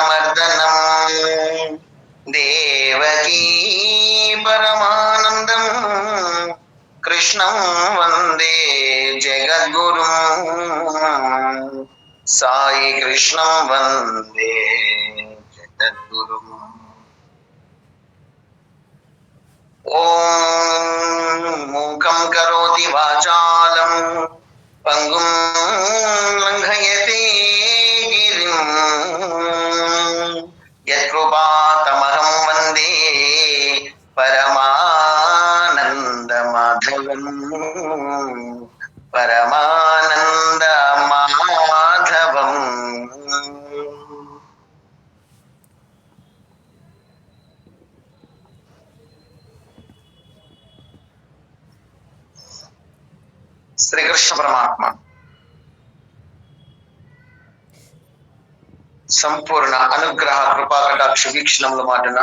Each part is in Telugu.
మర్దనం దేవకీ పరమానందం కృష్ణం వందే జగద్గురు సాయి కృష్ణం వందే జగద్గురు. ఓం మూకం కరోతి వాచాలం పంగుం లంఘయతే గిరిం యత్కృపాతమహం వందే పరమానందమాధవం పరమానందమాధవం. శ్రీకృష్ణ పరమాత్మ సంపూర్ణ అనుగ్రహ కృపా కటాక్ష వీక్షణముల మాటన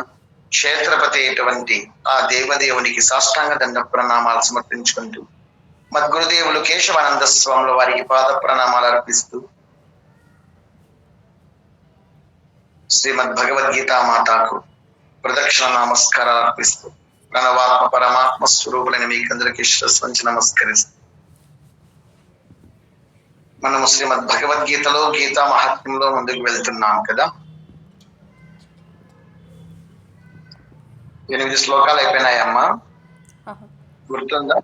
క్షేత్రపతి అయినటువంటి ఆ దేవదేవునికి సాష్టాంగ దండ ప్రణామాలు సమర్పించుకుంటూ మద్గురుదేవులు కేశవానంద స్వాముల వారికి పాద ప్రణామాలు అర్పిస్తూ శ్రీమద్ భగవద్గీతా మాతాకు ప్రదక్షిణ నమస్కారాలు అర్పిస్తూ ప్రణవాత్మ పరమాత్మ స్వరూపులైన మీకందరికీ శిరస్సు వంచి నమస్కరిస్తూ మనము శ్రీమద్ భగవద్గీతలో గీతా మహాత్మ్యంలో ముందుకు వెళ్తున్నాం కదా. 8 శ్లోకాలు అయిపోయినాయమ్మా, గుర్తుందా?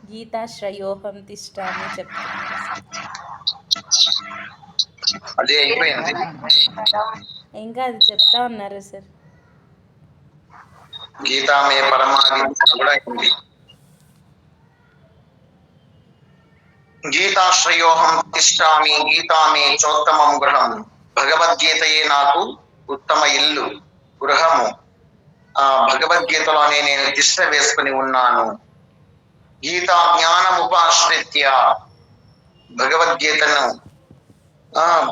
గీతా శ్రయోహం తిష్టామి చెప్తున్నారు. అదే అయిపోయింది, ఇంకా అది చెప్తా ఉన్నారు సార్. గీతామే పరమాగీత కూడా అయింది. గీతాశ్రయోహం తిష్టామి గీతామే చోత్తమం గృహం. భగవద్గీతయే నాకు ఉత్తమ ఇల్లు గృహము. ఆ భగవద్గీతలోనే నేను తిష్ట వేసుకుని ఉన్నాను. గీతా జ్ఞానముపాశ్రిత్య భగవద్గీతను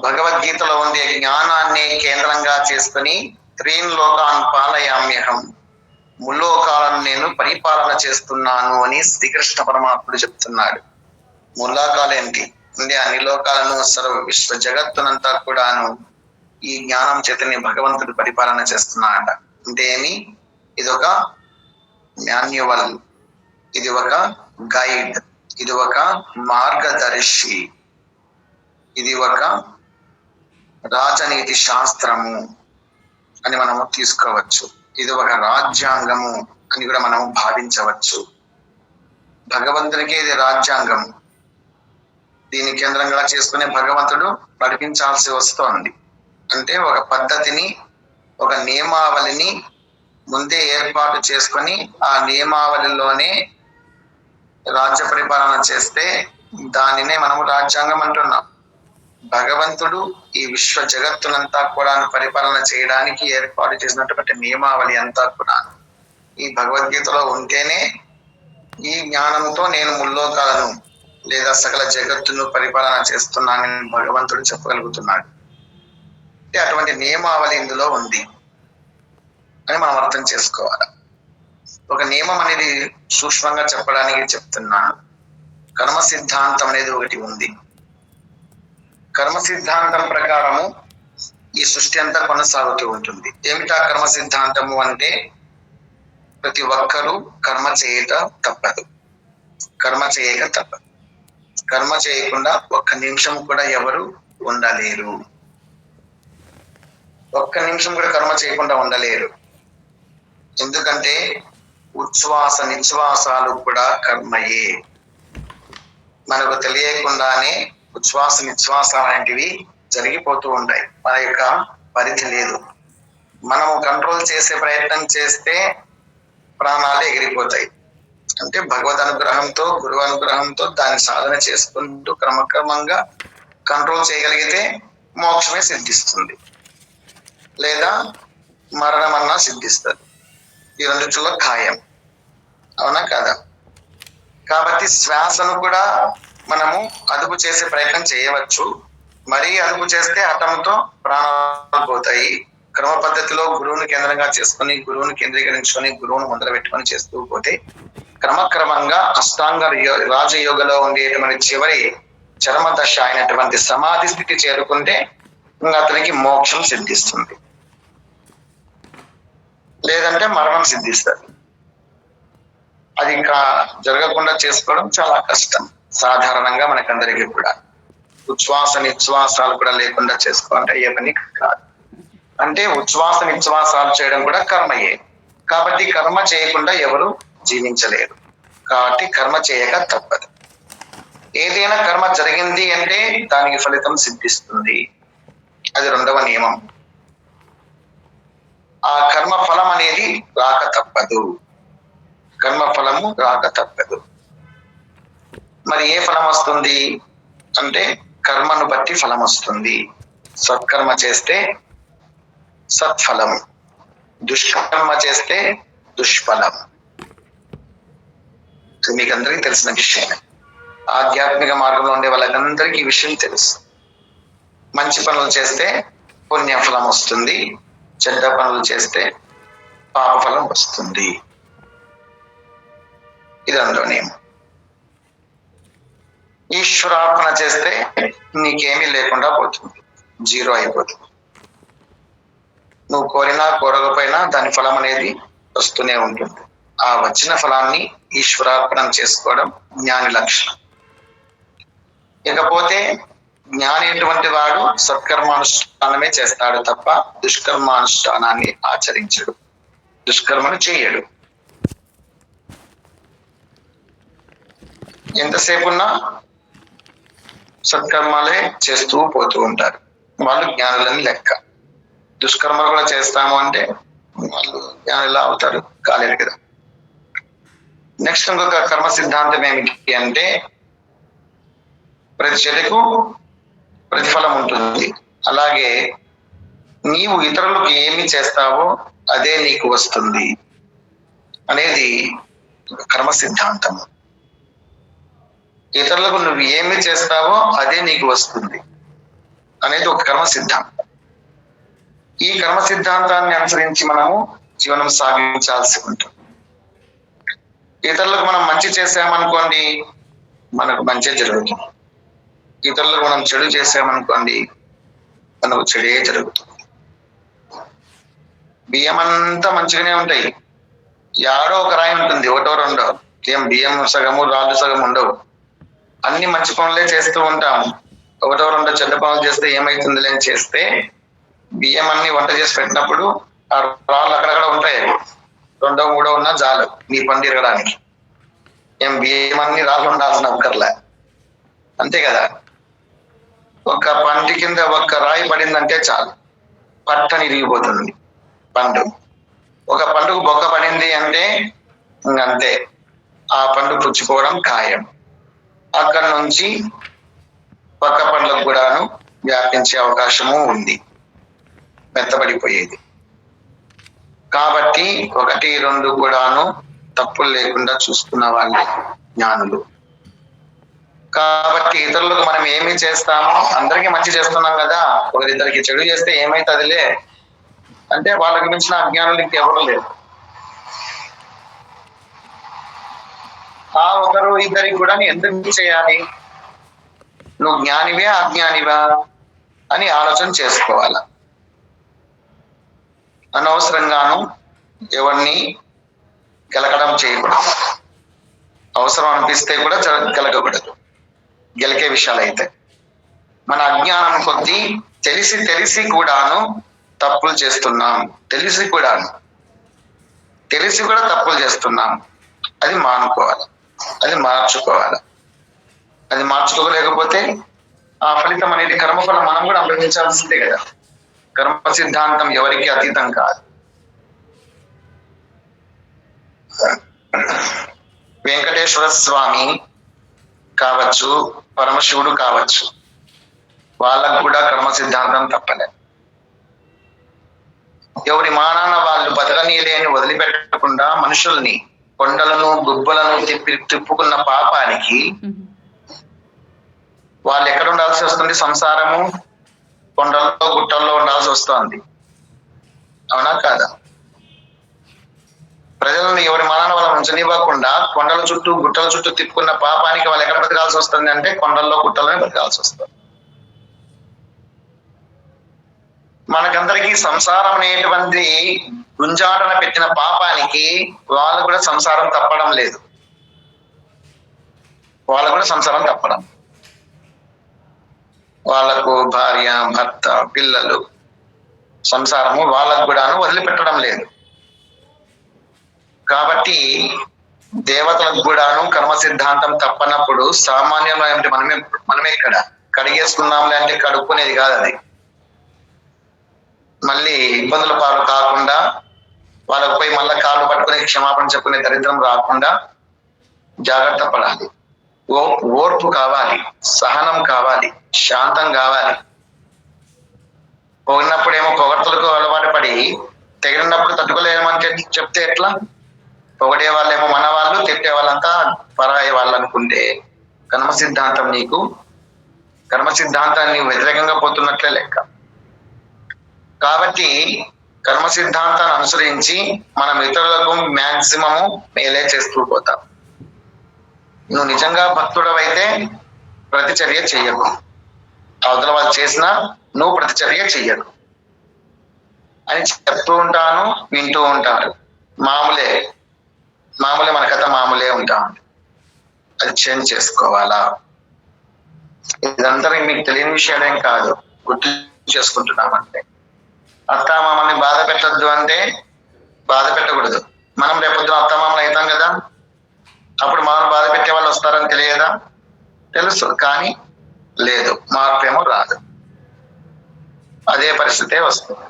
భగవద్గీతలో ఉండే జ్ఞానాన్ని కేంద్రంగా చేసుకుని త్రీన్ లోకాన్ పాలయామ్యహం, ముల్లోకాలను నేను పరిపాలన చేస్తున్నాను అని శ్రీకృష్ణ పరమాత్ముడు చెప్తున్నాడు. ముల్లోకాలేంటి అంటే అన్ని లోకాలను సర్వ విశ్వ జగత్తునంతా కూడాను ఈ జ్ఞానం చేతని భగవంతుడు పరిపాలన చేస్తున్నాడట. అంటే ఏమి, ఇది ఒక మాన్యువల్, ఇది ఒక గైడ్, ఇది ఒక మార్గదర్శి, ఇది ఒక రాజనీతి శాస్త్రము అని మనము తీసుకోవచ్చు. ఇది ఒక రాజ్యాంగము అని కూడా మనము భావించవచ్చు. భగవంతునికి ఇది రాజ్యాంగం. దీని కేంద్రంగా చేసుకునే భగవంతుడు నడిపించాల్సి వస్తోంది. అంటే ఒక పద్ధతిని, ఒక నియమావళిని ముందే ఏర్పాటు చేసుకొని ఆ నియమావళిలోనే రాజ్య పరిపాలన చేస్తే దానినే మనము రాజ్యాంగం అంటున్నాం. భగవంతుడు ఈ విశ్వ జగత్తునంతా కూడా పరిపాలన చేయడానికి ఏర్పాటు చేసినటువంటి నియమావళి అంతా కూడా ఈ భగవద్గీతలో ఉంటేనే ఈ జ్ఞానంతో నేను ముల్లోకాలను లేదా సకల జగత్తును పరిపాలన చేస్తున్నానని భగవంతుడు చెప్పగలుగుతున్నాడు. అంటే అటువంటి నియమావళి ఇందులో ఉంది అని మనం అర్థం చేసుకోవాలి. ఒక నియమం అనేది సూక్ష్మంగా చెప్పడానికి చెప్తున్నాను. కర్మ సిద్ధాంతం అనేది ఒకటి ఉంది. కర్మ సిద్ధాంతం ప్రకారము ఈ సృష్టి అంతా కొనసాగుతూ ఉంటుంది. ఏమిటా కర్మ సిద్ధాంతము అంటే, ప్రతి ఒక్కరూ కర్మ చేయక తప్పదు, కర్మ చేయక తప్పదు. కర్మ చేయకుండా ఒక్క నిమిషం కూడా ఎవరు ఉండలేరు. ఒక్క నిమిషం కూడా కర్మ చేయకుండా ఉండలేరు. ఎందుకంటే ఉచ్ఛ్వాస నిశ్వాసాలు కూడా కర్మయే. మనకు తెలియకుండానే ఉచ్ఛ్వాస నిశ్వాసాలు లాంటివి జరిగిపోతూ ఉంటాయి. మన యొక్క పరిధి లేదు. మనము కంట్రోల్ చేసే ప్రయత్నం చేస్తే ప్రాణాలు ఎగిరిపోతాయి. అంటే భగవద్ అనుగ్రహంతో, గురువు అనుగ్రహంతో దాన్ని సాధన చేసుకుంటూ క్రమక్రమంగా కంట్రోల్ చేయగలిగితే మోక్షమే సిద్ధిస్తుంది, లేదా మరణం అన్నా సిద్ధిస్తుంది. ఈ రెండిట్లో ఖాయం, అవునా కదా? కాబట్టి శ్వాసను కూడా మనము అదుపు చేసే ప్రయత్నం చేయవచ్చు. మరీ అదుపు చేస్తే హఠంతో ప్రాణాలు పోతాయి. క్రమ పద్ధతిలో గురువుని కేంద్రంగా చేసుకుని, గురువుని కేంద్రీకరించుకొని, గురువును మొదలు పెట్టుకొని చేస్తూ పోతే క్రమక్రమంగా అష్టాంగ రాజయోగలో ఉండేటువంటి చివరి చరమ దశ అయినటువంటి సమాధి స్థితి చేరుకుంటే ఇంకా అతనికి మోక్షం సిద్ధిస్తుంది, లేదంటే మరణం సిద్ధిస్తుంది. అది జరగకుండా చేసుకోవడం చాలా కష్టం సాధారణంగా మనకందరికీ కూడా. ఉచ్ఛ్వాస నిశ్వాసాలు కూడా లేకుండా చేసుకోవాలంటే అయ్యే పని కాదు. అంటే ఉచ్ఛ్వాస నిశ్వాసాలు చేయడం కూడా కర్మయే. కాబట్టి కర్మ చేయకుండా ఎవరు జీవించలేరు. కాబట్టి కర్మ చేయక తప్పదు. ఏదైనా కర్మ జరిగింది అంటే దానికి ఫలితం సిద్ధిస్తుంది. అది రెండవ నియమం. ఆ కర్మ ఫలం అనేది రాక తప్పదు. కర్మ ఫలము రాక తప్పదు. మరి ఏ ఫలం వస్తుంది అంటే కర్మను బట్టి ఫలం వస్తుంది. సత్కర్మ చేస్తే సత్ఫలం, దుష్కర్మ చేస్తే దుష్ఫలం. మీకు అందరికీ తెలిసిన విషయమే. ఆధ్యాత్మిక మార్గంలో ఉండే వాళ్ళకందరికీ ఈ విషయం తెలుసు. మంచి పనులు చేస్తే పుణ్యఫలం వస్తుంది, చెడ్డ పనులు చేస్తే పాపఫలం వస్తుంది. ఇది అందులో నియమం. ఈశ్వరార్పణ చేస్తే నీకేమీ లేకుండా పోతుంది, జీరో అయిపోతుంది. నువ్వు కోరినా కోరకపోయినా దాని ఫలం అనేది వస్తూనే ఉంటుంది. ఆ వచ్చిన ఫలాన్ని ఈశ్వరార్పణం చేసుకోవడం జ్ఞాని లక్షణం. ఇకపోతే జ్ఞాని ఎటువంటి వాడు సత్కర్మానుష్ఠానమే చేస్తాడు తప్ప దుష్కర్మానుష్ఠానాన్ని ఆచరించడు, దుష్కర్మను చేయడు. ఎంతసేపు ఉన్నా సత్కర్మాలే చేస్తూ పోతూ ఉంటారు. వాళ్ళు జ్ఞానులని లెక్క. దుష్కర్మలు కూడా చేస్తాము అంటే వాళ్ళు జ్ఞానులా అవుతారు, కాలేరు కదా. నెక్స్ట్ ఇంకొక కర్మ సిద్ధాంతం ఏమిటి అంటే ప్రతి చర్యకు ప్రతిఫలం ఉంటుంది. అలాగే నీవు ఇతరులకు ఏమి చేస్తావో అదే నీకు వస్తుంది అనేది కర్మ సిద్ధాంతం. ఇతరులకు నువ్వు ఏమి చేస్తావో అదే నీకు వస్తుంది అనేది ఒక కర్మ సిద్ధాంతం. ఈ కర్మ సిద్ధాంతాన్ని అనుసరించి మనము జీవనం సాగించాల్సి ఉంటుంది. ఇతరులకు మనం మంచి చేసామనుకోండి మనకు మంచి జరుగుతుంది. ఇతరులకు మనం చెడు చేసామనుకోండి మనకు చెడే జరుగుతుంది. బియ్యం అంతా మంచిగానే ఉంటాయి, యాడో ఒక రాయి ఉంటుంది, ఒకటో రెండో. ఏం బియ్యం సగము రాళ్ళు సగం ఉండవు. అన్ని మంచి పనులే చేస్తూ ఉంటాము. ఒకటో రెండో చెడ్డ పనులు చేస్తే ఏమైతుంది అని చేస్తే బియ్యం అన్ని వంట చేసి పెట్టినప్పుడు ఆ రాళ్ళు అక్కడక్కడ ఉంటాయి. రెండో మూడో ఉన్నా చాలు నీ పని తిరగడానికి. ఏం బియ్యం అన్ని రాళ్ళు ఉండాల్సిన ఒక్కర్లే, అంతే కదా. ఒక పంటి కింద ఒక్క రాయి పడిందంటే చాలు పట్టని ఇరిగిపోతుంది పండు. ఒక పండుగ బొక్క పడింది అంటే ఇంకంతే, ఆ పండు పుచ్చిపోవడం ఖాయం. అక్కడి నుంచి పక్క పండ్లకు కూడాను వ్యాపించే అవకాశము ఉంది, మెత్తబడిపోయేది. కాబట్టి 1, 2 కూడాను తప్పులు లేకుండా చూసుకున్న వాళ్ళే జ్ఞానులు. కాబట్టి ఇతరులకు మనం ఏమి చేస్తామో అందరికీ మంచి చేస్తున్నాం కదా, ఒకరిద్దరికి చెడు చేస్తే ఏమైతుందిలే అంటే వాళ్ళకి మించిన అజ్ఞానులు ఇంకెవరు లేరు. ఆ ఒకరు ఇద్దరికి కూడా ఎందుకు చేయాలి? నువ్వు జ్ఞానివే అజ్ఞానివా అని ఆలోచన చేసుకోవాలి. అనవసరంగాను ఎవరిని గెలకడం చేయకూడదు. అవసరం అనిపిస్తే కూడా గెలకకూడదు. గెలికే విషయాలు అయితే మన అజ్ఞానం కొద్దీ తెలిసి కూడాను తప్పులు చేస్తున్నాం. తెలిసి కూడా తప్పులు చేస్తున్నాం. అది మానుకోవాలి, అది మార్చుకోవాలి. అది మార్చుకోలేకపోతే ఆ ఫలితం అనేది కర్మఫలం మనం కూడా అనుభవించాల్సిందే కదా. కర్మ సిద్ధాంతం ఎవరికి అతీతం కాదు. వెంకటేశ్వర స్వామి కావచ్చు, పరమశివుడు కావచ్చు, వాళ్ళకు కూడా కర్మ సిద్ధాంతం తప్పలే. ఎవరి మానాన వాళ్ళు బతకనీయలేని వదిలిపెట్టకుండా మనుషుల్ని కొండలను గుబ్బలను తిప్పుకున్న పాపానికి వాళ్ళు ఎక్కడ ఉండాల్సి వస్తుంది? సంసారము కొండల్లో గుట్టల్లో ఉండాల్సి వస్తుంది, అవునా కాదా? ప్రజలను ఎవరి మానాన వాళ్ళ ఉంచనివ్వకుండా కొండల చుట్టూ గుట్టల చుట్టూ తిప్పుకున్న పాపానికి వాళ్ళు ఎక్కడ బతకాల్సి వస్తుంది అంటే కొండల్లో గుట్టలనే బతకాల్సి వస్తుంది. మనకందరికీ సంసారం అనేటువంటి గుంజాటన పెట్టిన పాపానికి వాళ్ళు కూడా సంసారం తప్పడం లేదు. వాళ్ళు కూడా సంసారం తప్పడం, వాళ్ళకు భార్య భర్త పిల్లలు సంసారము వాళ్ళకు కూడాను వదిలిపెట్టడం లేదు. కాబట్టి దేవతలకు కూడాను కర్మ సిద్ధాంతం తప్పనప్పుడు సామాన్యంగా ఏమిటి మనమే ఇక్కడ కడిగేసుకున్నాంలే అంటే కడుక్కునేది కాదు. అది మళ్ళీ ఇబ్బందుల పాలు కాకుండా వాళ్ళకు పోయి మళ్ళీ కాళ్ళు పట్టుకుని క్షమాపణ చెప్పుకునే దరిద్రం రాకుండా జాగ్రత్త పడాలి. ఓర్పు కావాలి, సహనం కావాలి, శాంతం కావాలి. పొగిడినప్పుడేమో పొగడ్తలకు అలవాటు పడి తెగినప్పుడు తట్టుకోలేమని చెప్తే ఎట్లా? పొగడే వాళ్ళేమో మన వాళ్ళు, తిట్టే వాళ్ళంతా పరాయి వాళ్ళు అనుకుంటే కర్మ సిద్ధాంతాన్ని వ్యతిరేకంగా పోతున్నట్లే లెక్క. కాబట్టి కర్మ సిద్ధాంతాన్ని అనుసరించి మనం ఇతరులకు మ్యాక్సిమము మేలే చేస్తూ పోతాం. నువ్వు నిజంగా భక్తుడవైతే ప్రతిచర్య చెయ్యకు, అవతల వాళ్ళు చేసినా నువ్వు ప్రతిచర్య చెయ్యకు అని చెప్తూ ఉంటాను, వింటూ ఉంటారు. మామూలే మన కథ మామూలే ఉంటాం. అది చేంజ్ చేసుకోవాలా? ఇదంతా మీకు తెలియని విషయాలేం కాదు, గుర్తు చేసుకుంటున్నామంటే. అత్తామామల్ని బాధ పెట్టద్దు అంటే బాధ పెట్టకూడదు. మనం రేపొద్దున అత్తామామలు అవుతాం కదా, అప్పుడు మనం బాధ పెట్టే వాళ్ళు వస్తారని తెలియదా? తెలుసు, కానీ లేదు, మార్పేమో రాదు. అదే పరిస్థితే వస్తుంది.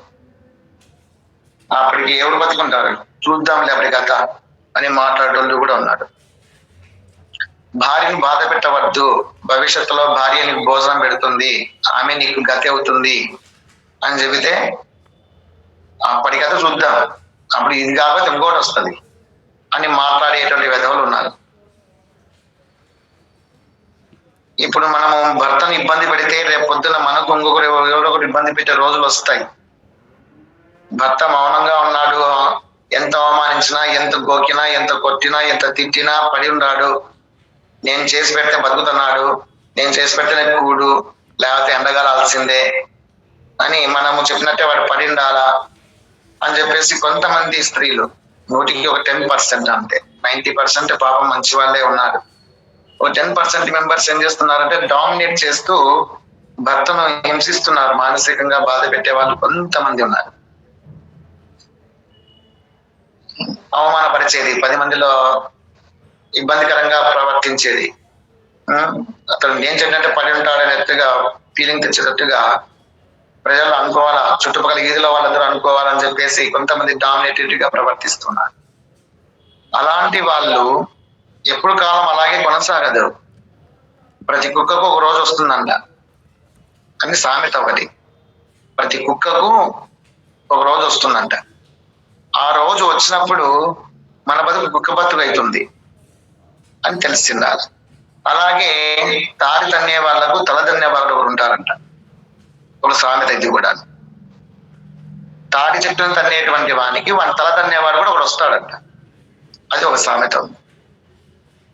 అప్పటికి ఎవరు బతుకుంటారు? చూద్దాంలే అప్పటి కథ అని మాట్లాడేటోళ్ళు కూడా ఉన్నారు. భార్యను బాధ పెట్టవద్దు, భవిష్యత్తులో భార్య నీకు భోజనం పెడుతుంది, ఆమె నీకు గతి అవుతుంది అని చెబితే అప్పటి కథ చూద్దాం, అప్పుడు ఇది కాకపోతే ఇంకోటి వస్తుంది అని మాట్లాడేటువంటి విధవులు ఉన్నారు. ఇప్పుడు మనము భర్తను ఇబ్బంది పెడితే రేపు పొద్దున మనకు ఇంకొకరు ఎవరో ఒకరు ఇబ్బంది పెట్టే రోజులు వస్తాయి. భర్త మౌనంగా ఉన్నాడు, ఎంత అవమానించినా, ఎంత గోకినా, ఎంత కొట్టినా, ఎంత తిట్టినా పడి ఉన్నాడు. నేను చేసి పెడితే బతుకుతున్నాడు, నేను చేసి పెడితేనే కూడు, లేకపోతే ఎండగాల్సిందే అని మనము చెప్పినట్టే వాడు పడి ఉండాలా అని చెప్పేసి కొంతమంది స్త్రీలు, 100కి ఒక 10% అంతే, 90% పాపం మంచి వాళ్ళే ఉన్నారు. ఒక 10% మెంబర్స్ ఏం చేస్తున్నారంటే డామినేట్ చేస్తూ భర్తను హింసిస్తున్నారు, మానసికంగా బాధ పెట్టే వాళ్ళు కొంతమంది ఉన్నారు. అవమానపరిచేది, 10 మందిలో ఇబ్బందికరంగా ప్రవర్తించేది, అతను నేను చెప్పినట్టే పడి ఉంటాడనేట్టుగా ఫీలింగ్ తెచ్చేటట్టుగా ప్రజలు అనుకోవాలా, చుట్టుపక్కల వీధిలో వాళ్ళందరూ అనుకోవాలని చెప్పేసి కొంతమంది డామినేటెడ్ గా ప్రవర్తిస్తున్నారు. అలాంటి వాళ్ళు ఎప్పుడు కాలం అలాగే కొనసాగదు. ప్రతి కుక్కకు ఒక రోజు వస్తుందంట అని సామెత ఒకటి. ప్రతి కుక్కకు ఒక రోజు వస్తుందంట. ఆ రోజు వచ్చినప్పుడు మన బతుకు కుక్క బతుకు అవుతుంది అని తెలిసిండాలి. అలాగే తాడి తన్నే వాళ్లకు తల తన్నే వాళ్ళు ఒకరు ఉంటారంట, ఒక సామెత ఇది కూడా. తాడి చెట్టును తన్నేటువంటి వానికి వాని తల తన్నేవాడు కూడా ఒకడు వస్తాడంట, అది ఒక సామెత.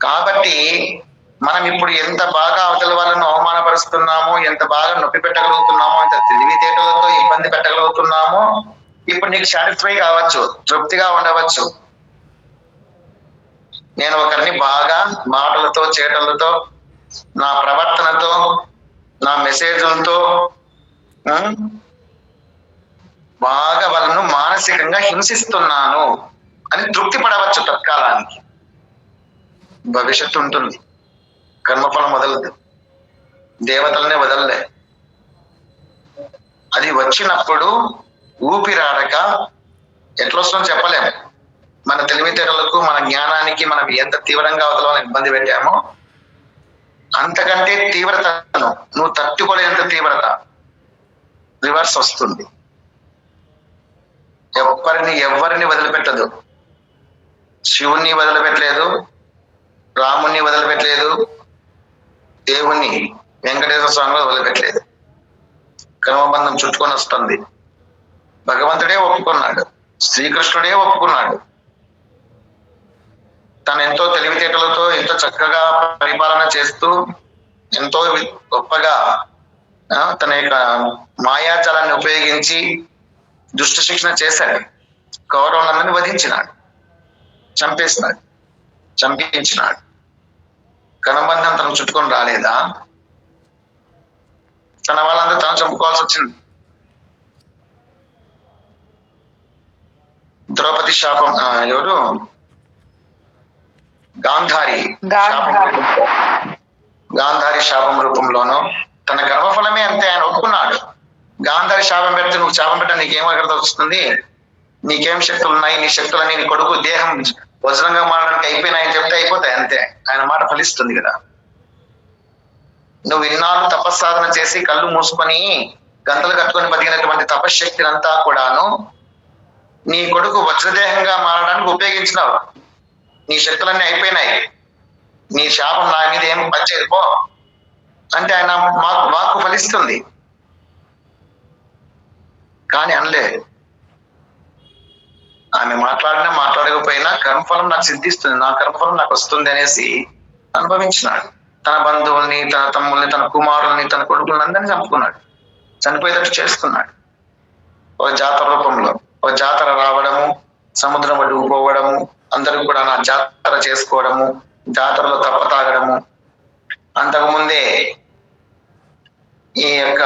కాబట్టి మనం ఇప్పుడు ఎంత బాగా అవతల వాళ్ళను అవమానపరుస్తున్నామో, ఎంత బాగా నొప్పి పెట్టగలుగుతున్నామో, ఎంత తెలివితేటలతో ఇబ్బంది పెట్టగలుగుతున్నామో, ఇప్పుడు నీకు సాటిస్ఫై కావచ్చు, తృప్తిగా ఉండవచ్చు. నేను ఒకరిని బాగా మాటలతో, చేటలతో, నా ప్రవర్తనతో, నా మెసేజ్లతో బాగా వాళ్ళను మానసికంగా హింసిస్తున్నాను అని తృప్తి పడవచ్చు తత్కాలానికి. భవిష్యత్తు ఉంటుంది, కర్మఫలం వదలదు, దేవతలనే వదలలే. అది వచ్చినప్పుడు ఊపిరాడక ఎట్లొస్తుందో చెప్పలేము. మన తెలివితేటలకు, మన జ్ఞానానికి మనం ఎంత తీవ్రంగా అవతలని ఇబ్బంది పెట్టామో అంతకంటే తీవ్రతను నువ్వు తట్టుకోలేనంత తీవ్రత రివర్స్ వస్తుంది. ఎవరిని వదిలిపెట్టదు. శివుణ్ణి వదిలిపెట్టలేదు, రాముణ్ణి వదిలిపెట్టలేదు, దేవుణ్ణి వెంకటేశ్వర స్వామిని వదిలిపెట్టలేదు. కర్మబంధం చుట్టుకొని వస్తుంది. భగవంతుడే ఒప్పుకున్నాడు, శ్రీకృష్ణుడే ఒప్పుకున్నాడు. తను ఎంతో తెలివితేటలతో ఎంతో చక్కగా పరిపాలన చేస్తూ ఎంతో గొప్పగా తన యొక్క మాయాజాలాన్ని ఉపయోగించి దుష్ట శిక్షణ చేశాడు. కౌరవులందరినీ వధించినాడు, చంపేసినాడు, చంపించినాడు. కనుబంధం తనకు చుట్టుకొని రాలేదా? తన వాళ్ళందరూ తను చంపుకోవాల్సి వచ్చింది. ద్రౌపది శాపం, ఎవరు, గాంధారి శాపం రూపంలోనూ తన గర్భఫలమే అంతే. ఆయన ఒప్పుకున్నాడు. గాంధారి శాపం పెడితే నువ్వు శాపం పెట్ట నీకేం అక్కడ వస్తుంది, నీకేం శక్తులు ఉన్నాయి, నీ శక్తులని నీ కొడుకు దేహం వజ్రంగా మారడానికి అయిపోయినాయని చెప్తే అయిపోతాయి అంతే. ఆయన మాట ఫలిస్తుంది కదా. నువ్వు ఇన్నాళ్ళు తపస్సాధన చేసి కళ్ళు మూసుకొని గంటలు కట్టుకొని బతికినటువంటి తపశ్శక్తిని అంతా కూడాను నీ కొడుకు వజ్రదేహంగా మారడానికి ఉపయోగించినావు. నీ శక్తులన్నీ అయిపోయినాయి, నీ శాపం నా మీద ఏం పనిచేయదు పో అంటే ఆయన వాక్కు ఫలిస్తుంది. కానీ అనలేదు. ఆమె మాట్లాడకపోయినా కర్మఫలం నాకు సిద్ధిస్తుంది, నా కర్మఫలం నాకు వస్తుంది అనేసి అనుభవించినాడు. తన బంధువుల్ని, తన తమ్ముల్ని, తన కుమారుల్ని, తన కొడుకుల్ని అందరినీ చంపుకున్నాడు, చనిపోయేటట్టు చేసుకున్నాడు. ఒక జాతర రూపంలో ఒక జాతర రావడము, సముద్రం ఒడ్డుకు పోవడము, అందరూ కూడా నా జాతర చేసుకోవడము, జాతరలో తప్ప తాగడము. అంతకుముందే ఈ యొక్క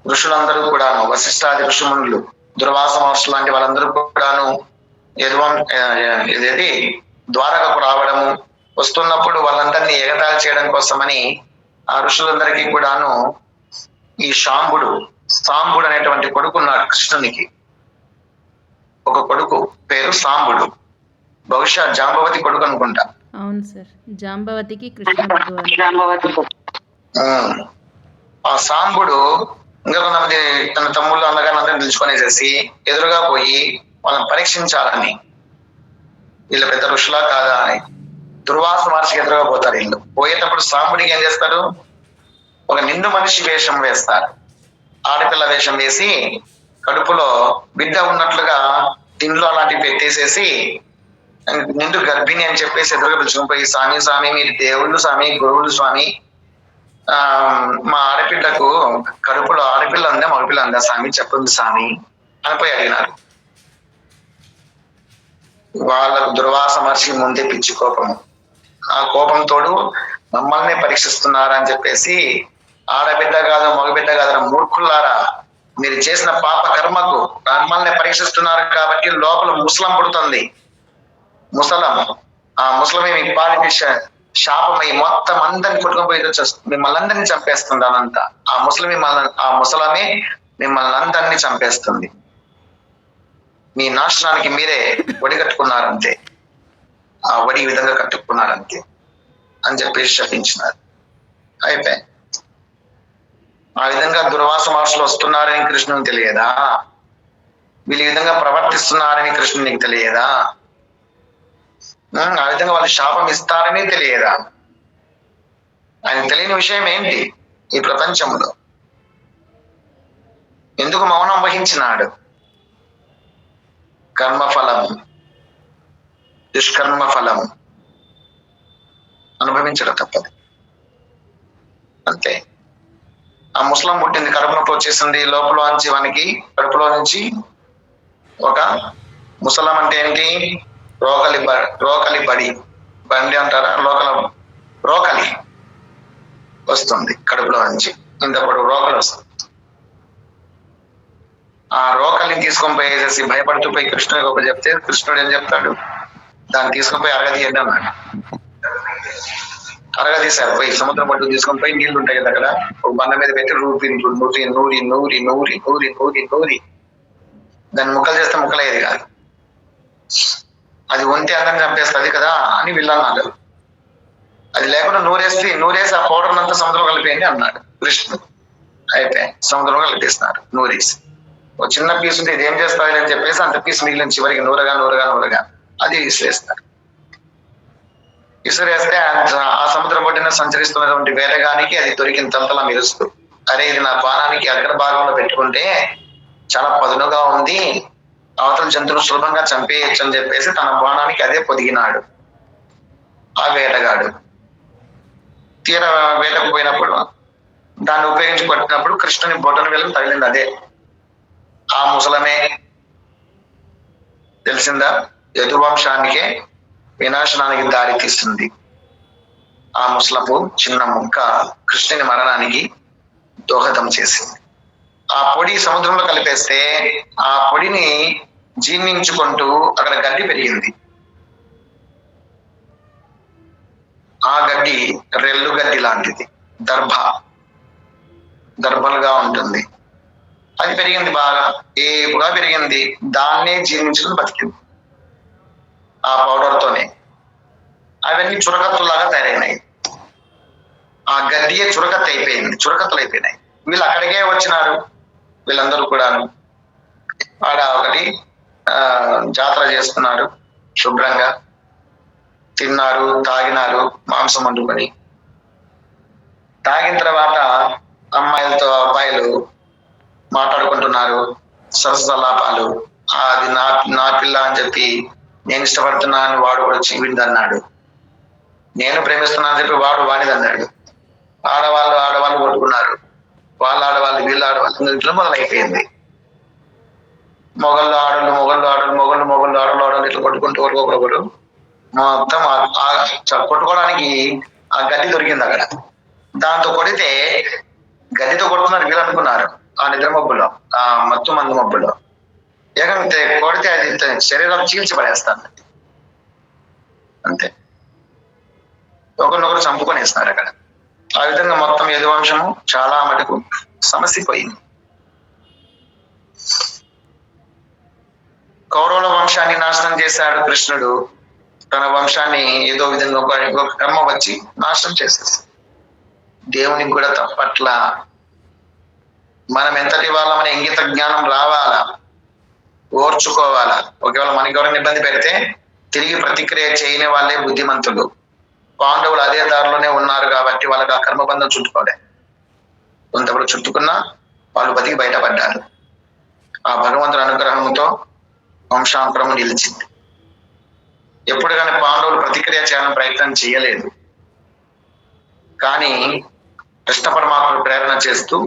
ఋషులందరూ కూడాను, వశిష్ఠాది ఋషిమునులు, దుర్వాస మహర్షులు లాంటి వాళ్ళందరూ కూడాను ఇదేది ద్వారకకు రావడము, వస్తున్నప్పుడు వాళ్ళందరినీ ఎగతాళి చేయడం కోసమని ఆ ఋషులందరికీ కూడాను ఈ సాంబుడు అనేటువంటి కొడుకు ఉన్నాడు కృష్ణునికి. ఒక కొడుకు పేరు సాంబుడు, బహుశా జాంబవతి కొడుకు అనుకుంటా. అవును సార్, జాంబవతికి కృష్ణుడు. ఆ సాంబుడు ఇంకా కొంతమంది తన తమ్ముళ్ళు అందరినీ పిలుచుకొనేసేసి ఎదురుగా పోయి వాళ్ళని పరీక్షించాలని, వీళ్ళ పెద్ద ఋషులా కాదా అని దుర్వాస మహర్షికి ఎదురుగా పోతారు. వీళ్ళు పోయేటప్పుడు సాంబుడికి ఏం చేస్తారు, ఒక నిండు మనిషి వేషం వేస్తారు. ఆడపిల్ల వేషం వేసి కడుపులో బిడ్డ ఉన్నట్లుగా తిండ్లు అలాంటివి పెట్టేసేసి నిండు గర్భిణి అని చెప్పేసి ఎదురుగా పిలుచుకుని పోయి, స్వామి మీరు దేవుళ్ళు స్వామి, గురువులు స్వామి, మా ఆడపిల్లకు కడుపులో ఆడపిల్ల ఉందా మగపిల్ల ఉందా స్వామి చెప్పింది స్వామి అని పోయి అడిగినారు. వాళ్ళకు దుర్వాస మహర్షి ముందే పిచ్చి కోపము. ఆ కోపంతోడు మమ్మల్ని పరీక్షిస్తున్నారని చెప్పేసి, ఆడబిడ్డ కాదు మగబిడ్డ కాదు మూర్ఖులారా, మీరు చేసిన పాప కర్మకు మమ్మల్ని పరీక్షిస్తున్నారు కాబట్టి లోపల ముసలం పుడుతుంది. ముసలం, ఆ ముసలమే మీకు పాలించే శాపమై మొత్తం అందరిని కొట్టుకుపోయి మిమ్మల్ని అందరినీ చంపేస్తుందానంతా. ఆ ముసలమే మిమ్మల్ని అందరినీ చంపేస్తుంది. మీ నాశనానికి మీరే ఒడి కట్టుకున్నారంతే, ఆ ఒడి ఈ విధంగా కట్టుకున్నారంతే అని చెప్పేసి శపించినారు. అయిపోయి ఆ విధంగా దుర్వాస మహర్షులు వస్తున్నారని కృష్ణునికి తెలియదా? వీళ్ళు ఈ విధంగా ప్రవర్తిస్తున్నారని కృష్ణునికి తెలియదా? ఆ విధంగా వాళ్ళు శాపం ఇస్తారని తెలియదా? ఆయన తెలియని విషయం ఏంటి ఈ ప్రపంచంలో? ఎందుకు మౌనం వహించినాడు? కర్మఫలం, దుష్కర్మ ఫలం అనుభవించడం తప్పదు అంతే. ఆ ముసలం పుట్టింది, కడుపునొప్పి వచ్చేసింది, లోపల వానికి కడుపులో నుంచి ఒక ముసలం అంటే ఏంటి, రోకలి బడి బండి అంటారా, రోకలి వస్తుంది కడుపులో నుంచి, ఇంత పొడుగు రోకలి వస్తుంది. ఆ రోకలిని తీసుకొని పోయేసేసి భయపడుతూ పోయి కృష్ణుడికి ఒక చెప్తే కృష్ణుడు ఏం చెప్తాడు, దాన్ని తీసుకొని పోయి అరగదీయండి అన్నాడు. అరగదీశారు. పోయి సముద్రం పట్టు తీసుకొని పోయి నీళ్లు ఉంటాయి కదా అక్కడ, ఒక బండ మీద పెట్టి నూరి దాన్ని ముక్కలు చేస్తే ముక్కలయ్యేది కాదు, అది వంతే అందరిని చంపేస్తుంది కదా అని వీళ్ళన్నాడు. అది లేకుండా నూరేసి ఆ పౌడర్ అంతా సముద్రం కలిపేయండి అన్నాడు కృష్ణుడు. అయిపోయి సముద్రంలో కలిపేస్తున్నారు నూరేసి. ఒక చిన్న పీస్ ఉంటే ఇది ఏం చేస్తారు అని చెప్పేసి అంత పీస్ మిగిలిన చివరికి నూరగా అది విసిరేస్తారు. విసిరేస్తే ఆ సముద్రం ఒడ్డున సంచరిస్తున్నటువంటి వేటగానికి అది దొరికిన తలతల మెరుస్తూ, అరే ఇది నా బాణానికి అగ్ర భాగంలో పెట్టుకుంటే చాలా పదునుగా ఉంది, అవతల జంతువును సులభంగా చంపేయచ్చు అని చెప్పేసి తన బాణానికి అదే పొదిగినాడు ఆ వేటగాడు. తీర వేటకు పోయినప్పుడు దాన్ని ఉపయోగించి కొట్టినప్పుడు కృష్ణుని బొటన వేలు తగిలింది. అదే ఆ ముసలమే తెలిసిందా, యదువంశానికే వినాశనానికి దారి తీస్తుంది. ఆ ముసలపు చిన్న ముక్క కృష్ణుని మరణానికి దోహదం చేసింది. ఆ పొడి సముద్రంలో కలిపేస్తే ఆ పొడిని జీర్ణించుకుంటూ అక్కడ గడ్డి పెరిగింది. ఆ గడ్డి రెల్లు గడ్డి లాంటిది, దర్భలుగా ఉంటుంది. అది పెరిగింది, బాగా ఏపుగా పెరిగింది. దాన్నే జీర్ణించుకుని బతికింది ఆ పౌడర్ తోనే. అవన్నీ చురకత్తులాగా తయారైనాయి. ఆ గడ్డియే చురకత్త అయిపోయింది, చురకత్తులు అయిపోయినాయి. వీళ్ళు అక్కడికే వచ్చినారు, వీళ్ళందరూ కూడా ఆడ ఒకటి జాతర చేసుకున్నారు, శుభ్రంగా తిన్నారు, తాగినారు, మాంసం వండుకొని. తాగిన తర్వాత అమ్మాయిలతో అబ్బాయిలు మాట్లాడుకుంటున్నారు, సరసలాపాలు. అది నా పిల్ల అని చెప్పి నేను ఇష్టపడుతున్నా అని వాడు కూడా చీవింది అన్నాడు. నేను ప్రేమిస్తున్నా అని చెప్పి వాడు వాడిది అన్నాడు. ఆడవాళ్ళు కొట్టుకున్నారు, వాళ్ళ ఆడవాళ్ళు వీళ్ళ ఆడవాళ్ళు ఇట్లా మొదలైపోయింది. మొగళ్ళు ఆడలు ఇట్లా కొట్టుకుంటూ ఒకరు మొత్తం కొట్టుకోవడానికి ఆ గడ్డి దొరికింది అక్కడ. దాంతో కొడితే గడ్డితో కొట్టుకున్నారు వీళ్ళు అనుకున్నారు. ఆ నిద్ర మబ్బులో, ఆ మత్తు మందు మబ్బులో ఏకంగా కొడితే అది శరీరం చీల్చి పడేస్తాను అంతే. ఒకరినొకరు చంపుకొనేస్తున్నారు అక్కడ. ఆ విధంగా మొత్తం యదువంశము చాలా మటుకు సమసిపోయింది. కౌరవుల వంశాన్ని నాశనం చేశాడు కృష్ణుడు. తన వంశాన్ని ఏదో విధంగా ఒక కర్మ వచ్చి నాశనం చేసేసి, దేవునికి కూడా తప్పట్ల. మనం ఎంతటి వాళ్ళమని ఇంగిత జ్ఞానం రావాలా, ఓర్చుకోవాలా. ఒకవేళ మనకి ఎవరైనా ఇబ్బంది పెడితే తిరిగి ప్రతిక్రియ చేయని వాళ్ళే బుద్ధిమంతులు. పాండవులు అదే దారిలోనే ఉన్నారు కాబట్టి వాళ్ళకి ఆ కర్మబంధం చుట్టుకోలే. కొంతవరకు చుట్టుకున్నా వాళ్ళు బతికి బయటపడ్డారు. ఆ భగవంతుడి అనుగ్రహంతో వంశాంతరము నిలిచింది. ఎప్పుడు కానీ పాండవులు ప్రతిక్రియ చేయాలని ప్రయత్నం చేయలేదు, కానీ కృష్ణ పరమాత్ముడు ప్రేరణ చేస్తూ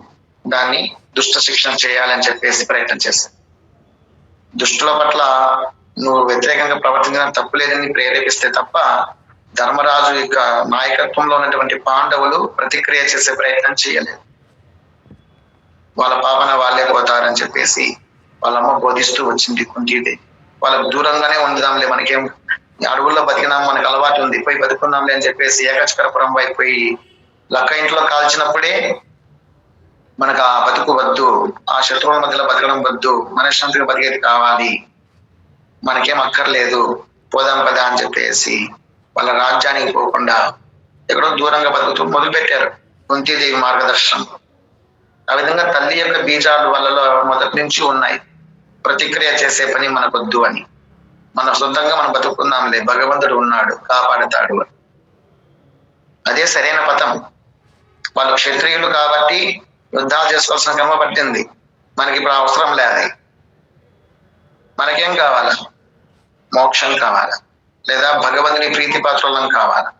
దాన్ని దుష్ట శిక్షణ చేయాలని చెప్పేసి ప్రయత్నం చేశారు. దుష్టుల పట్ల నువ్వు వ్యతిరేకంగా ప్రవర్తించడం తప్పులేదని ప్రేరేపిస్తే తప్ప ధర్మరాజు యొక్క నాయకత్వంలో ఉన్నటువంటి పాండవులు ప్రతిక్రియ చేసే ప్రయత్నం చేయలేదు. వాళ్ళ పాపన వాళ్ళే పోతారని చెప్పేసి వాళ్ళమ్మ బోధిస్తూ వచ్చింది కుంతీదేవి. వాళ్ళకు దూరంగానే ఉందాంలే, మనకేం అడవుల్లో బతికినాం, మనకు అలవాటు ఉంది, పోయి బతుకున్నాంలే అని చెప్పేసి ఏకచక్రపురం వైపోయి లక్క ఇంట్లో కాల్చినప్పుడే మనకు ఆ బతుకు వద్దు, ఆ శత్రువుల మధ్యలో బతకడం వద్దు, మనశ్శాంతిగా బతికేది కావాలి, మనకేం అక్కర్లేదు, పోదాం పదా అని చెప్పేసి వాళ్ళ రాజ్యానికి పోకుండా ఎక్కడో దూరంగా బతుకుతూ మొదలుపెట్టారు కుంతీదేవి మార్గదర్శనం. ఆ విధంగా తల్లి యొక్క బీజాలు వాళ్ళలో మొదటి నుంచి ఉన్నాయి, ప్రతిక్రియ చేసే పని మనకొద్దు అని. మన సొంతంగా మనం బతుకున్నాంలే, భగవంతుడు ఉన్నాడు కాపాడుతాడు అని. అదే సరైన పథం. వాళ్ళు క్షత్రియులు కాబట్టి యుద్ధాలు చేసుకోవాల్సిన క్రమ పట్టింది. మనకి ఇప్పుడు అవసరం లేదు. మనకేం కావాలా? మోక్షం కావాలా, లేదా భగవంతుని ప్రీతి పాత్రలం కావాలా.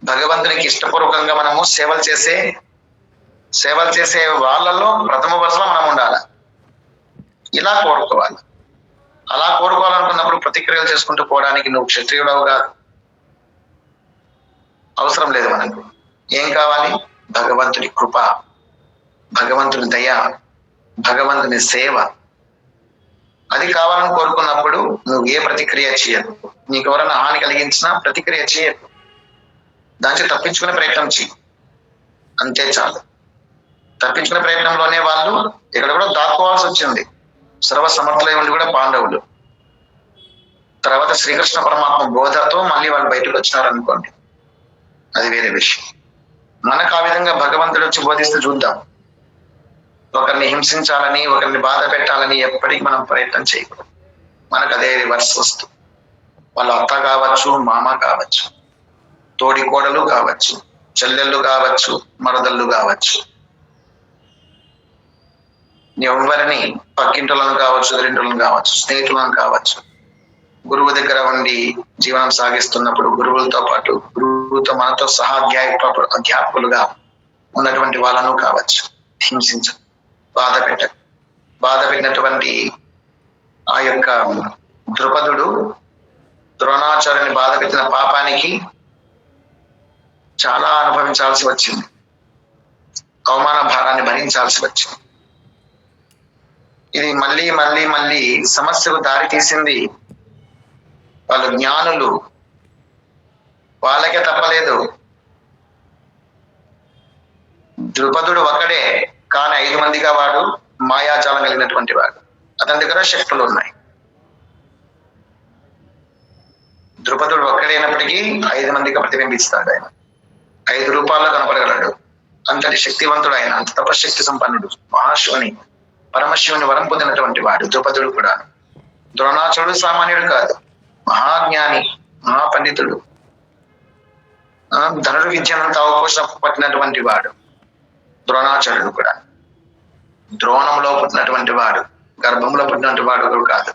భగవంతునికి ఇష్టపూర్వకంగా మనము సేవలు చేసే వాళ్ళలో ప్రథమ వరుసలో మనం ఉండాలి. ఇలా కోరుకోవాలి. అలా కోరుకోవాలనుకున్నప్పుడు ప్రతిక్రియలు చేసుకుంటూ పోవడానికి నువ్వు క్షత్రియుడవు కాదు, అవసరం లేదు. మనకు ఏం కావాలి? భగవంతుని కృప, భగవంతుని దయ, భగవంతుని సేవ. అది కావాలని కోరుకున్నప్పుడు నువ్వు ఏ ప్రతిక్రియ చేయదు. నీకు ఎవరైనా హాని కలిగించినా ప్రతిక్రియ చేయదు, దానికి తప్పించుకునే ప్రయత్నం చేయి, అంతే చాలు. తప్పించుకునే ప్రయత్నంలోనే వాళ్ళు ఇక్కడ కూడా దాక్కోవాల్సి వచ్చింది. సర్వసమర్థులై ఉండి కూడా పాండవులు తర్వాత శ్రీకృష్ణ పరమాత్మ బోధతో మళ్ళీ వాళ్ళు బయటకు వచ్చినారు అనుకోండి, అది వేరే విషయం. మనకు ఆ విధంగా భగవంతుడు వచ్చి బోధిస్తే చూద్దాం. ఒకరిని హింసించాలని, ఒకరిని బాధ పెట్టాలని ఎప్పటికీ మనం ప్రయత్నం చేయకూడదు. మనకు అదే రివర్స్ వస్తుంది. వాళ్ళ అత్త కావచ్చు, మామ కావచ్చు, తోడి కోడలు కావచ్చు, చెల్లెళ్ళు కావచ్చు, మరదళ్ళు కావచ్చు, ఎవరిని పక్కింటులను కావచ్చు, ఎదురింటులను కావచ్చు, స్నేహితులను కావచ్చు, గురువు దగ్గర ఉండి జీవనం సాగిస్తున్నప్పుడు గురువులతో పాటు గురువుతో మనతో సహా అధ్యాపకులుగా ఉన్నటువంటి వాళ్ళను కావచ్చు హింసించ బాధ పెట్టినటువంటి ఆ యొక్క ద్రుపదుడు ద్రోణాచార్యుని బాధ పెట్టిన పాపానికి చాలా అనుభవించాల్సి వచ్చింది, అవమాన భారాన్ని భరించాల్సి వచ్చింది. ఇది మళ్ళీ మళ్ళీ మళ్ళీ సమస్యకు దారి తీసింది. వాళ్ళు జ్ఞానులు, వాళ్ళకే తప్పలేదు. ద్రుపదుడు ఒక్కడే, కానీ 5 మందిగా వాడు మాయాజాలం కలిగినటువంటి వాడు. అతని దగ్గర శక్తులు ఉన్నాయి. ద్రుపదుడు ఒక్కడైనప్పటికీ 5 మందికి ప్రతిబింబిస్తాడు. ఆయన 5 రూపాల్లో కనపడగలడు. అంతటి శక్తివంతుడు ఆయన, అంత తపశక్తి సంపన్నుడు, మహాశివుని పరమశివుని వరం పొందినటువంటి వాడు ద్రుపదుడు కూడా. ద్రోణాచార్యుడు సామాన్యుడు కాదు, మహాజ్ఞాని, మహాపండితుడు, ధనుర్విద్యనంతా అవకాశం పట్టినటువంటి వాడు ద్రోణాచార్యుడు కూడా. ద్రోణంలో పుట్టినటువంటి వాడు, గర్భంలో పుట్టినటువంటి వాడు కాదు.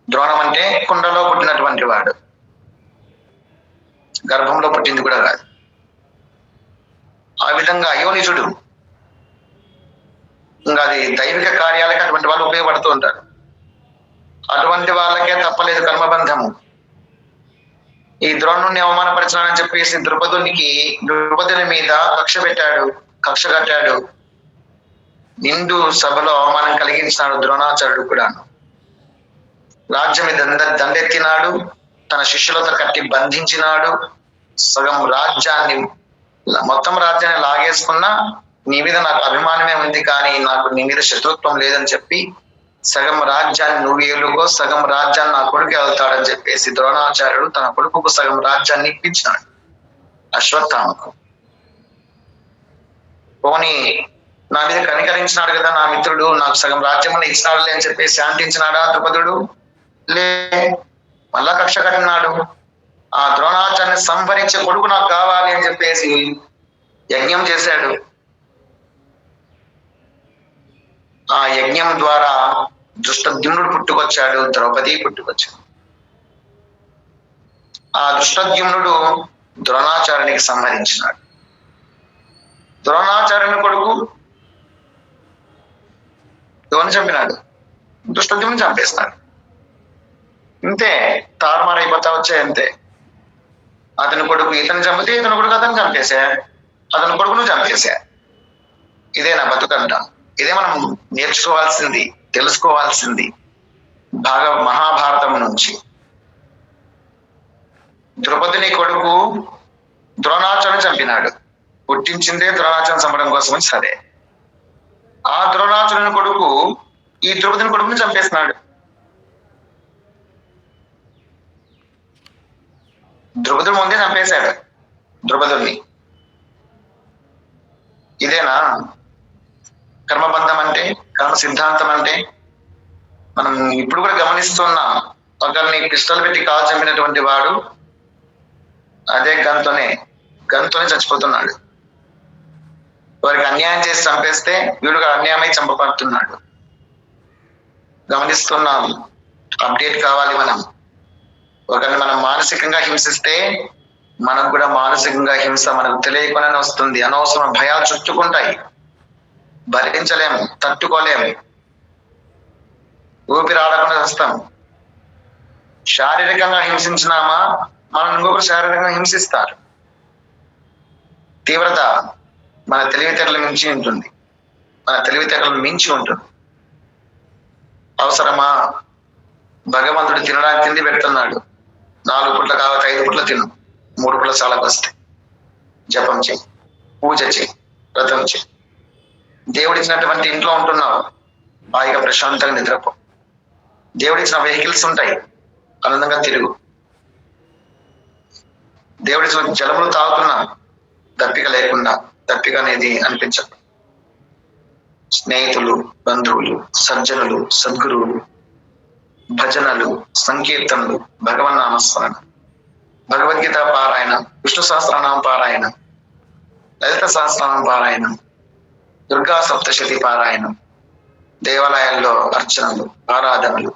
ద్రోణం అంటే కుండలో పుట్టినటువంటి వాడు, గర్భంలో పుట్టింది కూడా కాదు. ఆ విధంగా అయోనిజుడు. ఇంకా అది దైవిక కార్యాలకి అటువంటి వాళ్ళు ఉపయోగపడుతూ ఉంటారు. అటువంటి వాళ్ళకే తప్పలేదు కర్మబంధము. ఈ ద్రోణుని అవమానపరచాలని చెప్పేసి ద్రుపదుని మీద కక్ష కట్టాడు. నిండు సభలో అవమానం కలిగించినాడు ద్రోణాచార్యుడు కూడా. రాజ్యం దండెత్తినాడు, తన శిష్యులతో కట్టి బంధించినాడు. సగం రాజ్యాన్ని, మొత్తం రాజ్యాన్ని లాగేసుకున్నా నీ మీద నాకు అభిమానమే ఉంది, కానీ నాకు నీ మీద శత్రుత్వం లేదని చెప్పి సగం రాజ్యాన్ని నువ్వు ఏలుకో, సగం రాజ్యాన్ని నా కొడుకు వెళ్తాడని చెప్పేసి ద్రోణాచార్యుడు తన కొడుకుకు సగం రాజ్యాన్ని ఇప్పించినాడు అశ్వత్థామకు. పోనీ నా మీద కనికరించినాడు కదా నా మిత్రుడు, నాకు సగం రాజ్యం ఇచ్చినాడులే అని చెప్పి శాంతించినాడా ద్రుపదుడు? లే, మళ్ళా కక్ష కట్టినాడు. ఆ ద్రోణాచార్యుని సంహరించే కొడుకు నాకు కావాలి అని చెప్పేసి యజ్ఞం చేశాడు. ఆ యజ్ఞం ద్వారా దృష్టద్యుమ్నుడు పుట్టుకొచ్చాడు, ద్రౌపది పుట్టుకొచ్చాడు. ఆ దృష్టద్యుమ్నుడు ద్రోణాచార్యునికి సంహరించినాడు. ద్రోణాచార్యుని కొడుకు ఎవరిని చంపినాడు? దృష్టద్యుమ్నుని చంపేస్తాడు. ఇంతే, తారుమారైపోతా వచ్చాయి అంతే. అతని కొడుకు ఇతను చంపితే ఇతని కొడుకు అతను చంపేశా, అతని కొడుకును చంపేశా. ఇదే నా బతుకంట. ఇదే మనం నేర్చుకోవాల్సింది, తెలుసుకోవాల్సింది మహాభారతం నుంచి. ద్రౌపదిని కొడుకు ద్రోణాచార్యుని చంపినాడు, పుట్టించిందే ద్రోణాచార్యుని చంపడం కోసం. సరే, ఆ ద్రోణాచార్యుని కొడుకు ఈ ద్రౌపదిని కొడుకుని చంపేస్తున్నాడు. ద్రౌపదుడు ముందే చంపేశాడు ద్రౌపదుడిని. ఇదేనా కర్మబంధం అంటే, కర్మ సిద్ధాంతం అంటే? మనం ఇప్పుడు కూడా గమనిస్తున్నాం. ఒకరిని పిస్టల్ పెట్టి కాల్ చంపినటువంటి వాడు అదే గన్తోనే చచ్చిపోతున్నాడు. వారికి అన్యాయం చేసి చంపేస్తే వీడుగా అన్యాయమై చంపబడుతున్నాడు. గమనిస్తున్నాం. అప్డేట్ కావాలి మనం. ఒకరిని మనం మానసికంగా హింసిస్తే మనకు కూడా మానసికంగా హింస మనకు తెలియకుండానే వస్తుంది. అనవసరం భయాలు చుట్టుకుంటాయి, భరించలేము, తట్టుకోలేము, ఊపిరి ఆడకుండా వస్తాం. శారీరకంగా హింసించినామా మనం ఇంకొకరు శారీరకంగా హింసిస్తారు. తీవ్రత మన తెలివితేటలు మించి ఉంటుంది, అవసరమా? భగవంతుడు తినడానికి తిండి పెడుతున్నాడు. 4 పూట్ల కావచ్చు 5 పూట్ల తిను, 3 పూట్ల చాలా వస్తాయి. జపం చేయి, పూజ చేయి, వ్రతం చేయి. దేవుడిచ్చినటువంటి ఇంట్లో ఉంటున్నావు, హాయిగా ప్రశాంతంగా నిద్రపో. దేవుడిచ్చిన వెహికల్స్ ఉంటాయి, ఆనందంగా తిరుగు. దేవుడిచ్చిన జలములు తాగుతున్నావు, దప్పిక లేకుండా, దప్పిక అనేది అనిపించదు. స్నేహితులు, బంధువులు, సజ్జనులు, సద్గురువులు, భజనలు, సంకీర్తనలు, భగవన్నామస్మరణ, భగవద్గీత పారాయణ, విష్ణు సహస్రనామ పారాయణ, లలిత సహస్రనామ పారాయణ, దుర్గా సప్తశతి పారాయణం, దేవాలయాల్లో అర్చనలు, ఆరాధనలు,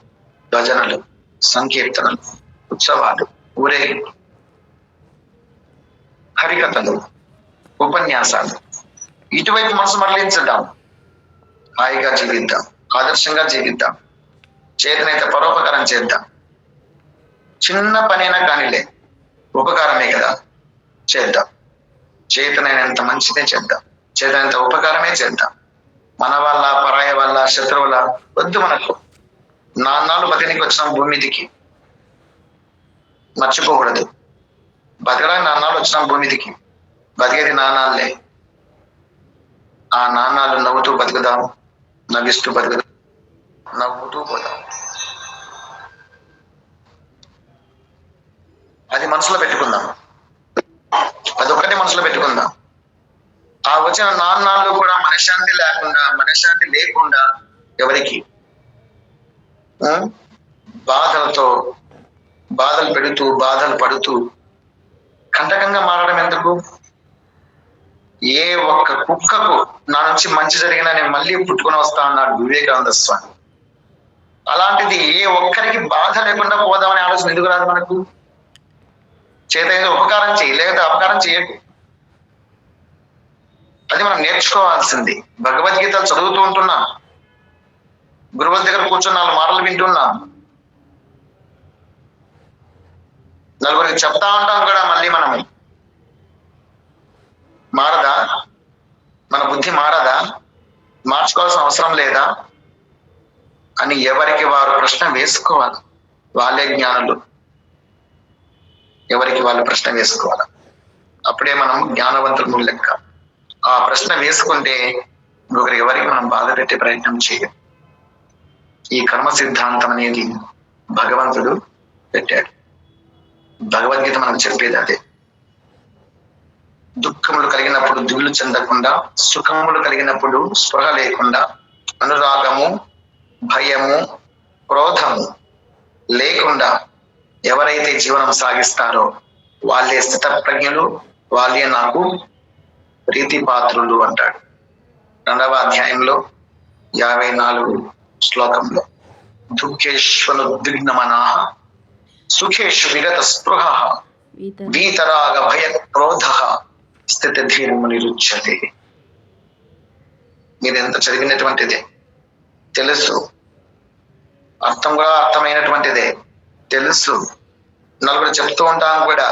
భజనలు, సంకీర్తనలు, ఉత్సవాలు, ఊరేగింపు, హరికథలు, ఉపన్యాసాలు, ఇటువైపు మనసు మరలించుదాం. హాయిగా జీవిద్దాం, ఆదర్శంగా జీవిద్దాం, చేతనైతే పరోపకారం చేద్దాం. చిన్న పనైనా కానీలే, ఉపకారమే కదా, చేద్దాం. చేతనైనంత మంచిదే చేద్దాం, చేతనైనంత ఉపకారమే చేద్దాం. మన వల్ల, పరాయ వల్ల, శత్రువుల వద్దు మనకు. నాన్నాళ్ళు బతికి వచ్చినాం భూమి మీదికి, మర్చిపోకూడదు. బతకడానికి నాన్నాళ్ళు వచ్చినాం భూమి మీదికి, బతికేది నాన్నాళ్ళే. ఆ నాన్నాళ్ళు నవ్వుతూ బతుకుదాం, నవ్విస్తూ బతుకుదాం, నవ్వుతూ పోదాం. అది మనసులో పెట్టుకుందాం, అదొక్కటే మనసులో పెట్టుకుందాం. ఆ వచ్చిన నాన్నాళ్ళు కూడా మనశ్శాంతి లేకుండా, మనశ్శాంతి లేకుండా ఎవరికి బాధలతో బాధలు పెడుతూ, బాధలు పడుతూ కంటకంగా మారడం ఎందుకు? ఏ ఒక్క కుక్కకు నా నుంచి మంచి జరిగినా నేను మళ్ళీ పుట్టుకొని వస్తా అన్నాడు వివేకానంద స్వామి. అలాంటిది ఏ ఒక్కరికి బాధ లేకుండా పోదామనే ఆలోచన ఎందుకు రాదు మనకు? చేతైతే ఉపకారం చేయి, లేకపోతే అపకారం చేయకు. అది మనం నేర్చుకోవాల్సింది. భగవద్గీతలు చదువుతూ ఉంటున్నాం, గురువుల దగ్గర కూర్చొని 4 మాటలు వింటున్నాం, నలుగురికి చెప్తా ఉంటాం కూడా. మళ్ళీ మనము మారదా? మన బుద్ధి మారదా? మార్చుకోవాల్సిన అవసరం లేదా అని ఎవరికి వారు ప్రశ్న వేసుకోవాలి. వాళ్ళే జ్ఞానులు, ఎవరికి వాళ్ళు ప్రశ్న వేసుకోవాలి. అప్పుడే మనం జ్ఞానవంతులు లెక్క. ఆ ప్రశ్న వేసుకుంటే ఎవరికి మనం బాధ పెట్టే ప్రయత్నం చేయం. ఈ కర్మ సిద్ధాంతం అనేది భగవంతుడు పెట్టాడు. భగవద్గీత మనకు చెప్పేది అదే. దుఃఖములు కలిగినప్పుడు దిగులు చెందకుండా, సుఖములు కలిగినప్పుడు స్పృహ లేకుండా, అనురాగము, భయము, క్రోధము లేకుండా ఎవరైతే జీవనం సాగిస్తారో వాళ్ళే స్థితప్రజ్ఞులు, వాళ్ళే నాకు ప్రీతిపాత్రులు అంటాడు 2వ అధ్యాయంలో 54 శ్లోకంలో. దుఃఖేష్వనుద్విగ్నమనాః సుఖేషు విగత స్పృహః వీతరాగ భయ క్రోధః స్థితధీర్మునిరుచ్యతే. మీరు ఎంత చదివినటువంటిదే తెలుసు, అర్థం కూడా అర్థమైనటువంటిదే తెలుసు, నలుగురు చెప్తూ ఉంటాం కూడా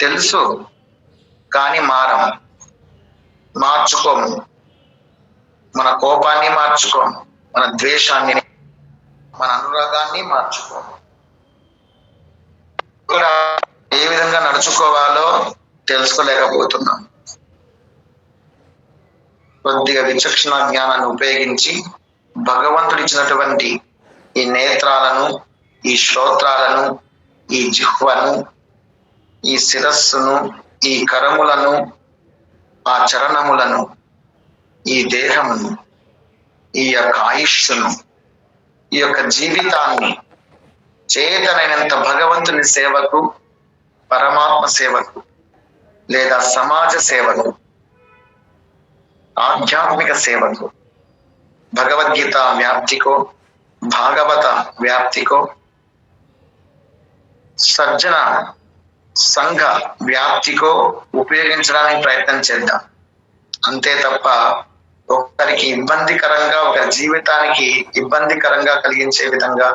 తెలుసు. కానీ మార్చుకోము. మన కోపాన్ని మార్చుకోము, మన ద్వేషాన్ని, మన అనురాగాన్ని మార్చుకోము. ఏ విధంగా నడుచుకోవాలో తెలుసుకోలేకపోతున్నాం. కొద్దిగా విచక్షణ జ్ఞానాన్ని ఉపయోగించి భగవంతుడు ఇచ్చినటువంటి ఈ నేత్రాలను, ఈ శ్రోత్రాలను, ఈ జిహ్వను, ఈ శిరస్సును, ఈ కరములను, ఆ చరణములను, ఈ దేహమును, ఈ యొక్క ఆయుష్ను, ఈ యొక్క జీవితాన్ని చేతనైనంత భగవంతుని సేవకు, పరమాత్మ సేవకు, లేదా సమాజ సేవకు, ఆధ్యాత్మిక సేవకు, భగవద్గీత వ్యాప్తికో, భాగవత వ్యాప్తికో, సజ్జన సంఘ వ్యాప్తికో ఉపయోగించడానికి ప్రయత్నం చేద్దాం. అంతే తప్ప ఒకరికి ఇబ్బందికరంగా, ఒక జీవితానికి ఇబ్బందికరంగా కలిగించే విధంగా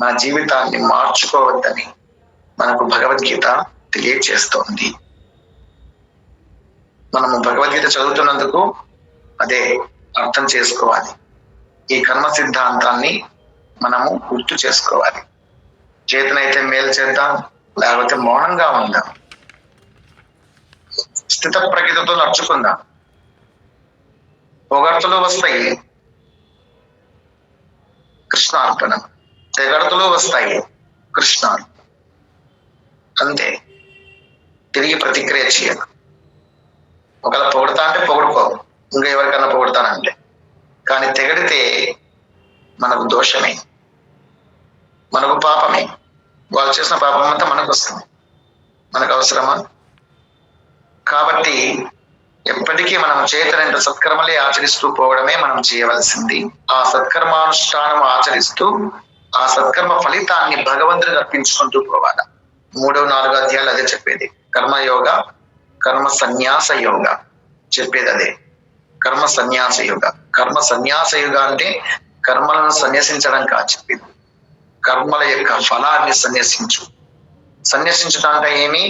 మన జీవితాన్ని మార్చుకోవద్దని మనకు భగవద్గీత తెలియచేస్తోంది. మనము భగవద్గీత చదువుతున్నందుకు అదే అర్థం చేసుకోవాలి. ఈ కర్మ సిద్ధాంతాన్ని మనము గుర్తు చేసుకోవాలి. చేతనైతే మేలు చేద్దాం, లేకపోతే మౌనంగా ఉందాం, స్థిత ప్రజ్ఞతో నడుచుకుందాం. పొగడ్తలు వస్తాయి, కృష్ణార్పణం. తెగడతలు వస్తాయి, కృష్ణ. అంతే, తిరిగి ప్రతిక్రియ చేయను. ఒకవేళ పొగడతా అంటే పొగడుకో, ఇంకా ఎవరికన్నా పొగడతానంటే. కానీ తెగడితే మనకు దోషమే, మనకు పాపమే. వాళ్ళు చేసిన పాపం అంతా మనకు వస్తుంది. మనకు అవసరమా? కాబట్టి ఎప్పటికీ మనం చేతనంత సత్కర్మలే ఆచరిస్తూ పోవడమే మనం చేయవలసింది. ఆ సత్కర్మానుష్ఠానం ఆచరిస్తూ ఆ సత్కర్మ ఫలితాన్ని భగవంతుడికి అర్పించుకుంటూ పోవాలి. 3, 4 అధ్యాయాలు అదే చెప్పేది. కర్మయోగ, కర్మ సన్యాస యోగ. చెప్పేది అదే. కర్మ సన్యాస యుగ. కర్మ సన్యాస యుగ అంటే కర్మలను సన్యసించడం కాదు చెప్పేది. కర్మల యొక్క ఫలాన్ని సన్యసించు. సన్యసించడం అంటే ఏమి?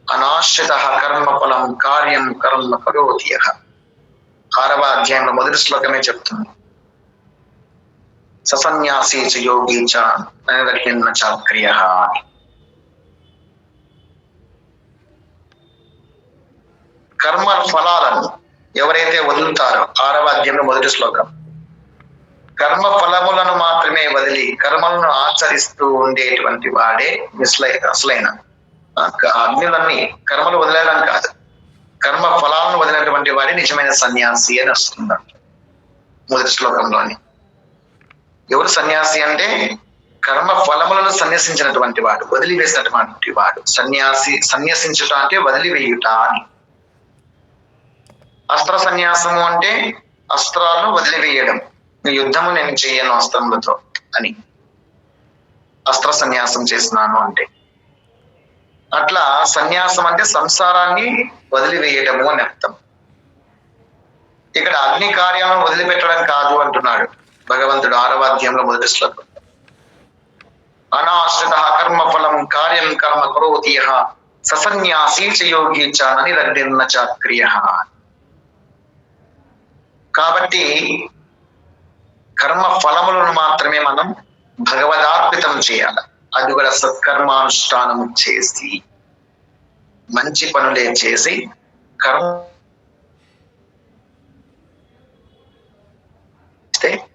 అనాశ్రిత కర్మ ఫలం కార్యం కర్మ కరోతి యః. 6వ అధ్యాయంలో మొదటి శ్లోకమే చెప్తుంది. ససన్యాసీ చ యోగి చ నైరగ్నిన్న చ క్రియః. కర్మ ఫలాలను ఎవరైతే వదులుతారో 6వ అధ్యాయంలో మొదటి శ్లోకం, కర్మ ఫలములను మాత్రమే వదిలి కర్మలను ఆచరిస్తూ ఉండేటువంటి వాడే అసలైన అగ్నులన్నీ కర్మలు వదిలేయడం కాదు, కర్మ ఫలాలను వదిలినటువంటి వాడే నిజమైన సన్యాసి అని వస్తున్నాడు మొదటి శ్లోకంలోని. ఎవరు సన్యాసి అంటే కర్మ ఫలములను సన్యసించినటువంటి వాడు, వదిలివేసినటువంటి వాడు సన్యాసి. సన్యసించుట అంటే వదిలివేయుట అని. అస్త్ర సన్యాసము అంటే అస్త్రాలను వదిలివేయడం. యుద్ధము నేను చేయను అస్త్రములతో అని అస్త్ర సన్యాసం చేసినాను అంటే. అట్లా సన్యాసం అంటే సంసారాన్ని వదిలివేయడము అని అర్థం. ఇక్కడ అగ్ని కార్యాలను వదిలిపెట్టడం కాదు అంటున్నాడు భగవంతుడు 6వ అధ్యాయంలో మొదటి శ్లోకం. అనాశ్రిత కర్మ ఫలం కార్యం కర్మ కరోతి యః ససన్యాసీ చ యోగి చ ననిరగ్నిన్న చ క్రియః. కాబట్టి కర్మ ఫలములను మాత్రమే మనం భగవదార్పితం చేయాలి. అది కూడా సత్కర్మానుష్ఠానము చేసి మంచి పనులే చేసి కర్మ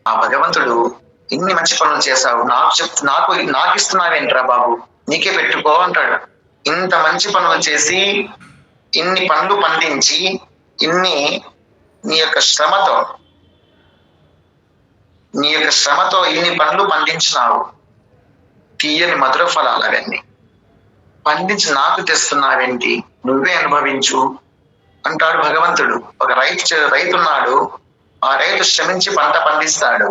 ఆ భగవంతుడు ఇన్ని మంచి పనులు చేశావు, నాకు ఇస్తున్నావేంట్రా బాబు, నీకే పెట్టుకో అంటాడు. ఇంత మంచి పనులు చేసి ఇన్ని పండ్లు పండించి ఇన్ని నీ యొక్క శ్రమతో ఇన్ని పండ్లు పండించినావు, తీయని మధుర ఫలాలు అవన్నీ పండించి నాకు తెస్తున్నావేంటి, నువ్వే అనుభవించు అంటాడు భగవంతుడు. ఒక రైతున్నాడు, ఆ రైతు శ్రమించి పంట పండిస్తాడు,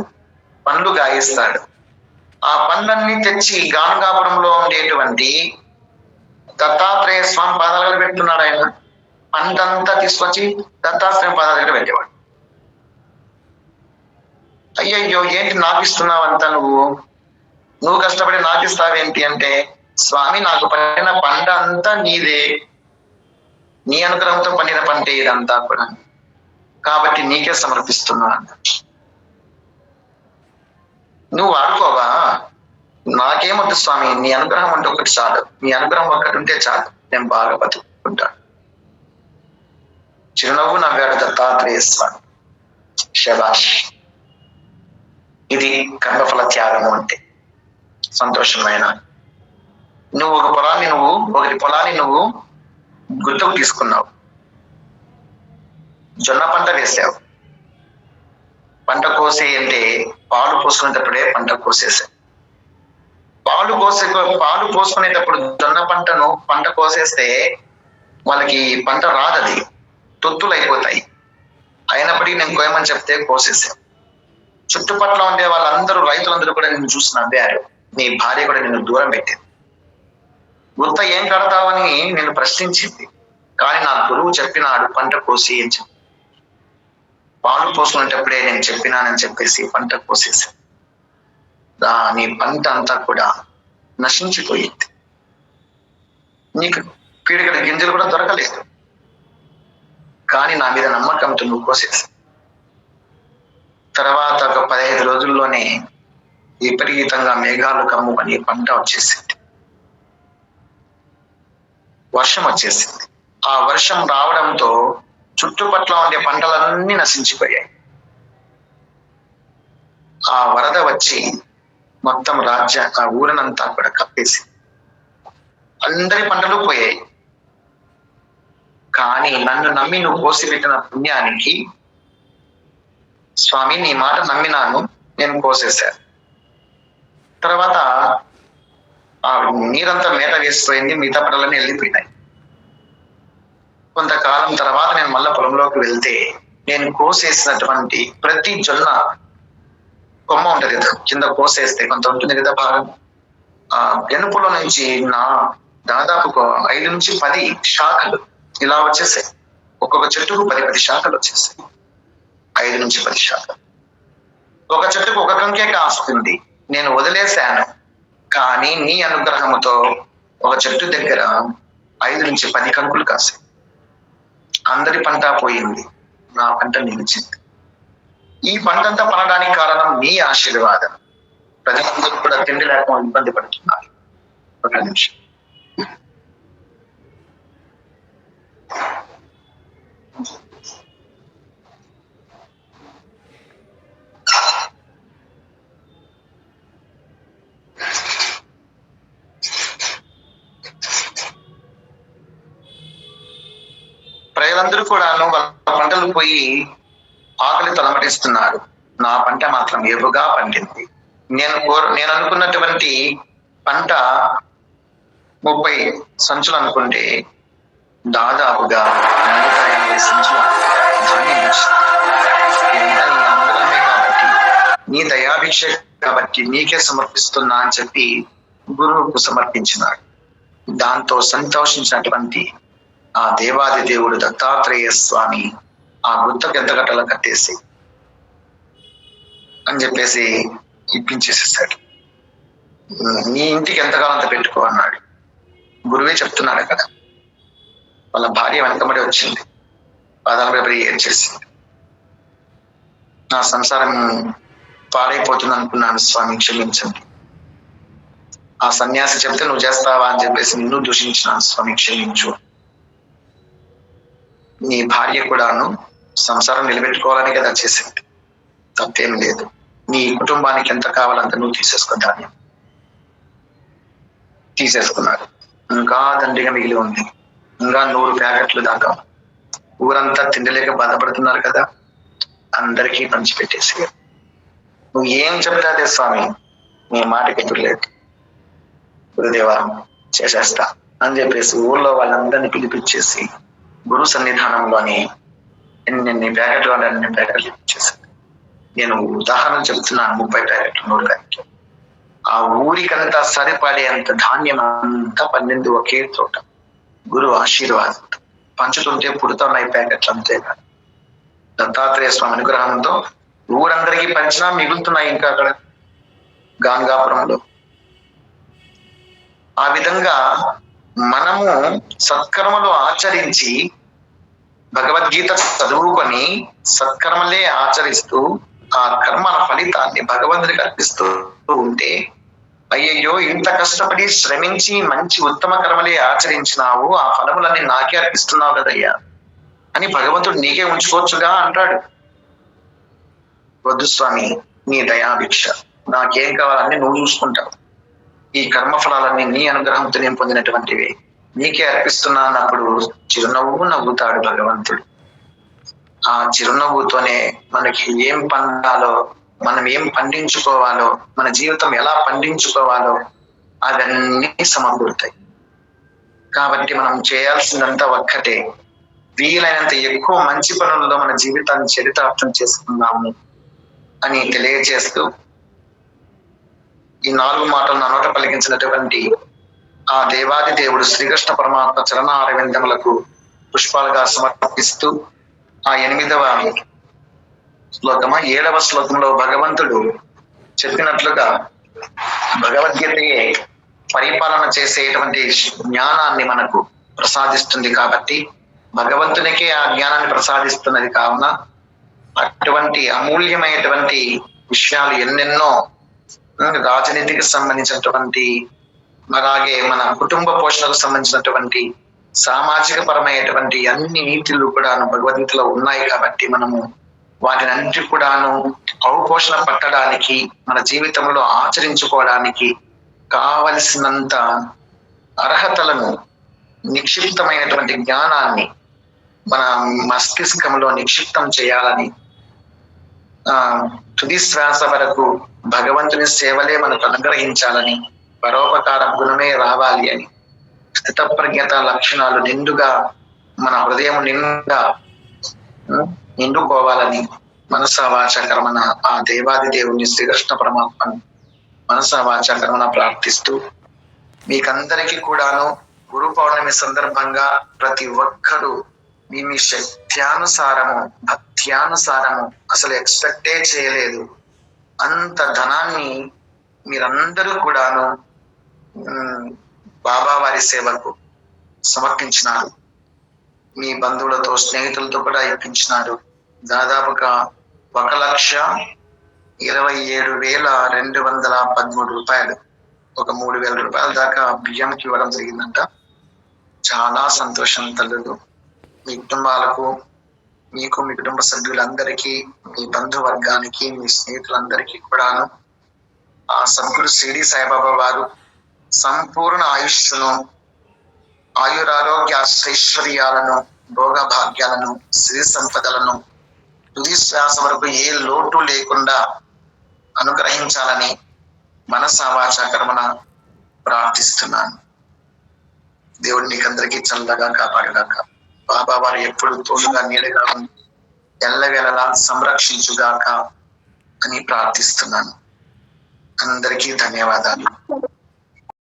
పండ్లు గాయిస్తాడు. ఆ పండ్లన్నీ తెచ్చి గానుగాపురంలో ఉండేటువంటి దత్తాత్రేయ స్వామి పాదాల దగ్గర పెడుతున్నాడు. ఆయన పంటంతా తీసుకొచ్చి దత్తాత్రేయ పాదాల దగ్గర పెట్టేవాడు. అయ్యయ్యో ఏంటి నాకు ఇస్తున్నావు అంతా, నువ్వు కష్టపడి నాకు ఇస్తావేంటి అంటే, స్వామి నాకు పండిన పంట అంతా నీదే, నీ అనుగ్రహంతో పండిన పంటే ఇదంతా కూడా, కాబట్టి నీకే సమర్పిస్తున్నా. నువ్వు వాడుకోవా, నాకేమొద్దు స్వామి, నీ అనుగ్రహం అంటే ఒకటి చాలు, నీ అనుగ్రహం ఒక్కటి ఉంటే చాలు, నేను బాగా బతుకుంటాను. చిరునవ్వు నవ్వాడు దత్తాత్రేయ స్వామి. శభాష్. ఇది కర్మఫల త్యాగము అంటే. సంతోషమైన నువ్వు ఒకటి పొలాన్ని నువ్వు గుర్తుకు తీసుకున్నావు, జొన్న పంట వేసావు, పంట కోసే అంటే పాలు పోసుకునేటప్పుడే పంట కోసేసావు. పాలు పోసుకునేటప్పుడు జొన్న పంట కోసేస్తే వాళ్ళకి పంట రాదది, తొత్తులు అయిపోతాయి. అయినప్పటికీ నేను కోయమని చెప్తే కోసేసావు. చుట్టుపక్కల ఉండే వాళ్ళందరూ, రైతులందరూ కూడా నిన్ను చూసి నవ్వారు. నీ భార్య కూడా నిన్ను దూరం పెట్టింది. గుర్త ఏం కడతావని నేను ప్రశ్నించింది. కానీ నా గురువు చెప్పినాడు పంట కోసి అని చెప్పి, పాలు పోసుకునేటప్పుడే నేను చెప్పినానని చెప్పేసి పంట కోసేసి నీ పంట అంతా కూడా నశించిపోయింది. నీకు పీడికల గింజలు కూడా దొరకలేదు. కానీ నా మీద నమ్మకంతో నువ్వు కోసేసి తర్వాత ఒక 15 రోజుల్లోనే విపరీతంగా మేఘాలు కమ్ముకొని పంట వచ్చేసింది, వర్షం వచ్చేసింది. ఆ వర్షం రావడంతో చుట్టుపట్ల ఉండే పంటలన్నీ నశించిపోయాయి. ఆ వరద వచ్చి మొత్తం ఆ ఊరినంతా కూడా కప్పేసి అందరి పంటలు పోయాయి. కానీ నన్ను నమ్మి నువ్వు కోసిపెట్టిన పుణ్యానికి స్వామి నీ మాట నమ్మినాను, నేను కోసేశాను. తర్వాత ఆ నీరంతా మేట వేసిపోయింది, మిగతా పంటలన్నీ వెళ్ళిపోయినాయి. కొంతకాలం తర్వాత నేను మళ్ళా పొలంలోకి వెళ్తే నేను కోసేసినటువంటి ప్రతి జొన్న కొమ్మ ఉంటది కదా, కింద కోసేస్తే కొంత ఉంటుంది కదా భాగం, ఆ గెనుపులో నుంచి దాదాపు 5 నుంచి 10 శాఖలు ఇలా వచ్చేసాయి. ఒక్కొక్క చెట్టుకు 10 శాఖలు వచ్చేసాయి. 5 నుంచి 10 శాఖలు. ఒక చెట్టుకు ఒక కంకే కాస్తుంది. నేను వదిలేశాను, కానీ నీ అనుగ్రహముతో ఒక చెట్టు దగ్గర 5 నుంచి 10 కంకులు కాసాయి. అందరి పంట పోయింది, నా పంట నిలిచింది. ఈ పంటంతా పడడానికి కారణం నీ ఆశీర్వాదం. ప్రజలందరూ కూడా తిండి లేకుండా ఇబ్బంది పడుతున్నారు. ఒక నిమిషం. ప్రజలందరూ కూడా వాళ్ళ పంటలు పోయి ఆకలి తలమటిస్తున్నారు. నా పంట మాత్రం ఏపుగా పండింది. నేను అనుకున్నటువంటి పంట 30 సంచులు అనుకుంటే దాదాపుగా 150 సంచుల ధాన్యం వచ్చింది. నీ అనుగ్రహమే కాబట్టి, నీ దయాభిక్ష కాబట్టి నీకే సమర్పిస్తున్నా అని చెప్పి గురువుకు సమర్పించినాడు. దాంతో సంతోషించినటువంటి ఆ దేవాది దేవుడు దత్తాత్రేయ స్వామి ఆ గుత్తకు ఎంత గట్టలు కట్టేసి అని చెప్పేసి ఇప్పించేసేసాడు. నీ ఇంటికి ఎంతకాలం అంత పెట్టుకో అన్నాడు. గురువే చెప్తున్నాడు కదా. వాళ్ళ భార్య వెనకబడి వచ్చింది, పాదాల మీద పడి ఏడ్చేసింది. నా సంసారం పాడైపోతుంది అనుకున్నాను స్వామి, క్షమించండి. ఆ సన్యాసి చెప్తే నువ్వు చేస్తావా అని చెప్పేసి నిన్ను దూషించినాను స్వామి, క్షమించు. నీ భార్య కూడాను సంసారం నిలబెట్టుకోవాలని కదా చేసింది, తప్పేం లేదు. నీ కుటుంబానికి ఎంత కావాలంత నువ్వు తీసేసుకో. ధాన్యం తీసేసుకున్నాడు. ఇంకా దండిగా మిగిలి ఉంది. ఇంకా 100 ప్యాకెట్లు దాకా. ఊరంతా తిండిలేక బాధపడుతున్నారు కదా, అందరికీ పంచిపెట్టేసి నువ్వు ఏం చెప్తాదే స్వామి, నీ మాటకి ఎదురులేదు. గురుదేవా చేసేస్తా అని చెప్పేసి ఊళ్ళో వాళ్ళందరినీ పిలిపించేసి గురు సన్నిధానంలోని ఎన్ని ప్యాకెట్లు అంటే అన్ని ప్యాకెట్లు ఇచ్చేసాను. నేను ఉదాహరణ చెప్తున్నాను, 30 ప్యాకెట్లు 100 ప్యాకెట్లు. ఆ ఊరికంతా సరిపడేంత ధాన్యం అంతా పండింది ఒకే చోట. గురువు ఆశీర్వాదం పంచుతుంటే పుడుతున్నాయి ప్యాకెట్లు, అంతేగా. దత్తాత్రేయ స్వామి అనుగ్రహంతో ఊరందరికీ పంచినా మిగులుతున్నాయి ఇంకా అక్కడ గాన్గాపురంలో. ఆ విధంగా మనము సత్కర్మలు ఆచరించి భగవద్గీత చదువుకొని సత్కర్మలే ఆచరిస్తూ ఆ కర్మల ఫలితాన్ని భగవంతుడికి అర్పిస్తూ ఉంటే, అయ్యయ్యో ఇంత కష్టపడి శ్రమించి మంచి ఉత్తమ కర్మలే ఆచరించినావు, ఆ ఫలములన్నీ నాకే అర్పిస్తున్నావు కదయ్యా అని భగవంతుడు నీకే ఉంచుకోవచ్చుగా అంటాడు. వద్దు స్వామి, నీ దయాభిక్ష, నాకేం కావాలని నువ్వు చూసుకుంటావు. ఈ కర్మఫలాలన్నీ నీ అనుగ్రహంతో నేను పొందినటువంటివి, నీకే అర్పిస్తున్నా అన్నప్పుడు చిరునవ్వు నవ్వుతాడు భగవంతుడు. ఆ చిరునవ్వుతోనే మనకి ఏం పండాలో, మనం ఏం పండించుకోవాలో, మన జీవితం ఎలా పండించుకోవాలో అవన్నీ సమకూరుతాయి. కాబట్టి మనం చేయాల్సిందంతా ఒక్కటే, వీలైనంత ఎక్కువ మంచి పనుల్లో మన జీవితాన్ని చరితార్థం చేసుకుందాము అని తెలియజేస్తూ ఈ 4 మాటలు నా నోట పలికించినటువంటి ఆ దేవాది దేవుడు శ్రీకృష్ణ పరమాత్మ చరణారవిందములకు పుష్పాలుగా సమర్పిస్తూ ఆ 8వ శ్లోకమా 7వ శ్లోకంలో భగవంతుడు చెప్పినట్లుగా భగవద్గీతయే పరిపాలన చేసేటువంటి జ్ఞానాన్ని మనకు ప్రసాదిస్తుంది. కాబట్టి భగవంతునికే ఆ జ్ఞానాన్ని ప్రసాదిస్తున్నది కావున అటువంటి అమూల్యమైనటువంటి విషయాలు ఎన్నెన్నో రాజనీతికి సంబంధించినటువంటి, అలాగే మన కుటుంబ పోషణకు సంబంధించినటువంటి సామాజిక పరమైనటువంటి అన్ని నీతులు కూడా భగవద్గీతలో ఉన్నాయి. కాబట్టి మనము వాటిని అన్నిటి కూడాను అవపోషణ పట్టడానికి, మన జీవితంలో ఆచరించుకోవడానికి కావలసినంత అర్హతలను, నిక్షిప్తమైనటువంటి జ్ఞానాన్ని మన మస్తిష్కంలో నిక్షిప్తం చేయాలని, తుది శ్వాస వరకు భగవంతుని సేవలే మనకు అనుగ్రహించాలని, పరోపకార గుణమే రావాలి అని, స్థితప్రజ్ఞత లక్షణాలు నిండుగా మన హృదయం నిండుగా నిండుకోవాలని మనస వాచ కర్మన ఆ దేవాది దేవుని శ్రీకృష్ణ పరమాత్మను మనస వాచ కర్మన ప్రార్థిస్తూ, మీకందరికీ కూడాను గురు పౌర్ణమి సందర్భంగా ప్రతి ఒక్కరూ మీ శక్త్యానుసారము, భక్త్యానుసారము అసలు ఎక్స్పెక్టే చేయలేదు. అంత ధనాన్ని మీరందరూ కూడాను బాబా వారి సేవకు సమర్పించినారు. మీ బంధువులతో, స్నేహితులతో కూడా ఇప్పించినారు. దాదాపుగా 1,27,213 రూపాయలు, ఒక 3,000 రూపాయల దాకా బియ్యంకి ఇవ్వడం జరిగిందంట. చాలా సంతోషం తల్లులు. మీ కుటుంబాలకు, మీకు, మీ కుటుంబ సభ్యులందరికీ, మీ బంధువర్గానికి, మీ స్నేహితులందరికీ కూడాను ఆ సద్గురు షిరిడి సాయిబాబా వారు సంపూర్ణ ఆయుష్ను, ఆయురారోగ్య ఐశ్వర్యాలను, భోగ భాగ్యాలను, శ్రీ సంపదలను తుది శ్వాస వరకు ఏ లోటు లేకుండా అనుగ్రహించాలని మనసా వాచా కర్మణ ప్రార్థిస్తున్నాను. దేవుడు మీకందరికీ చల్లగా కాపాడుగాక. బాబా వారు ఎప్పుడు తోడుగా నీడగా ఉండి ఎల్లవేళలా సంరక్షించుగాక అని ప్రార్థిస్తున్నాను. అందరికీ ధన్యవాదాలు.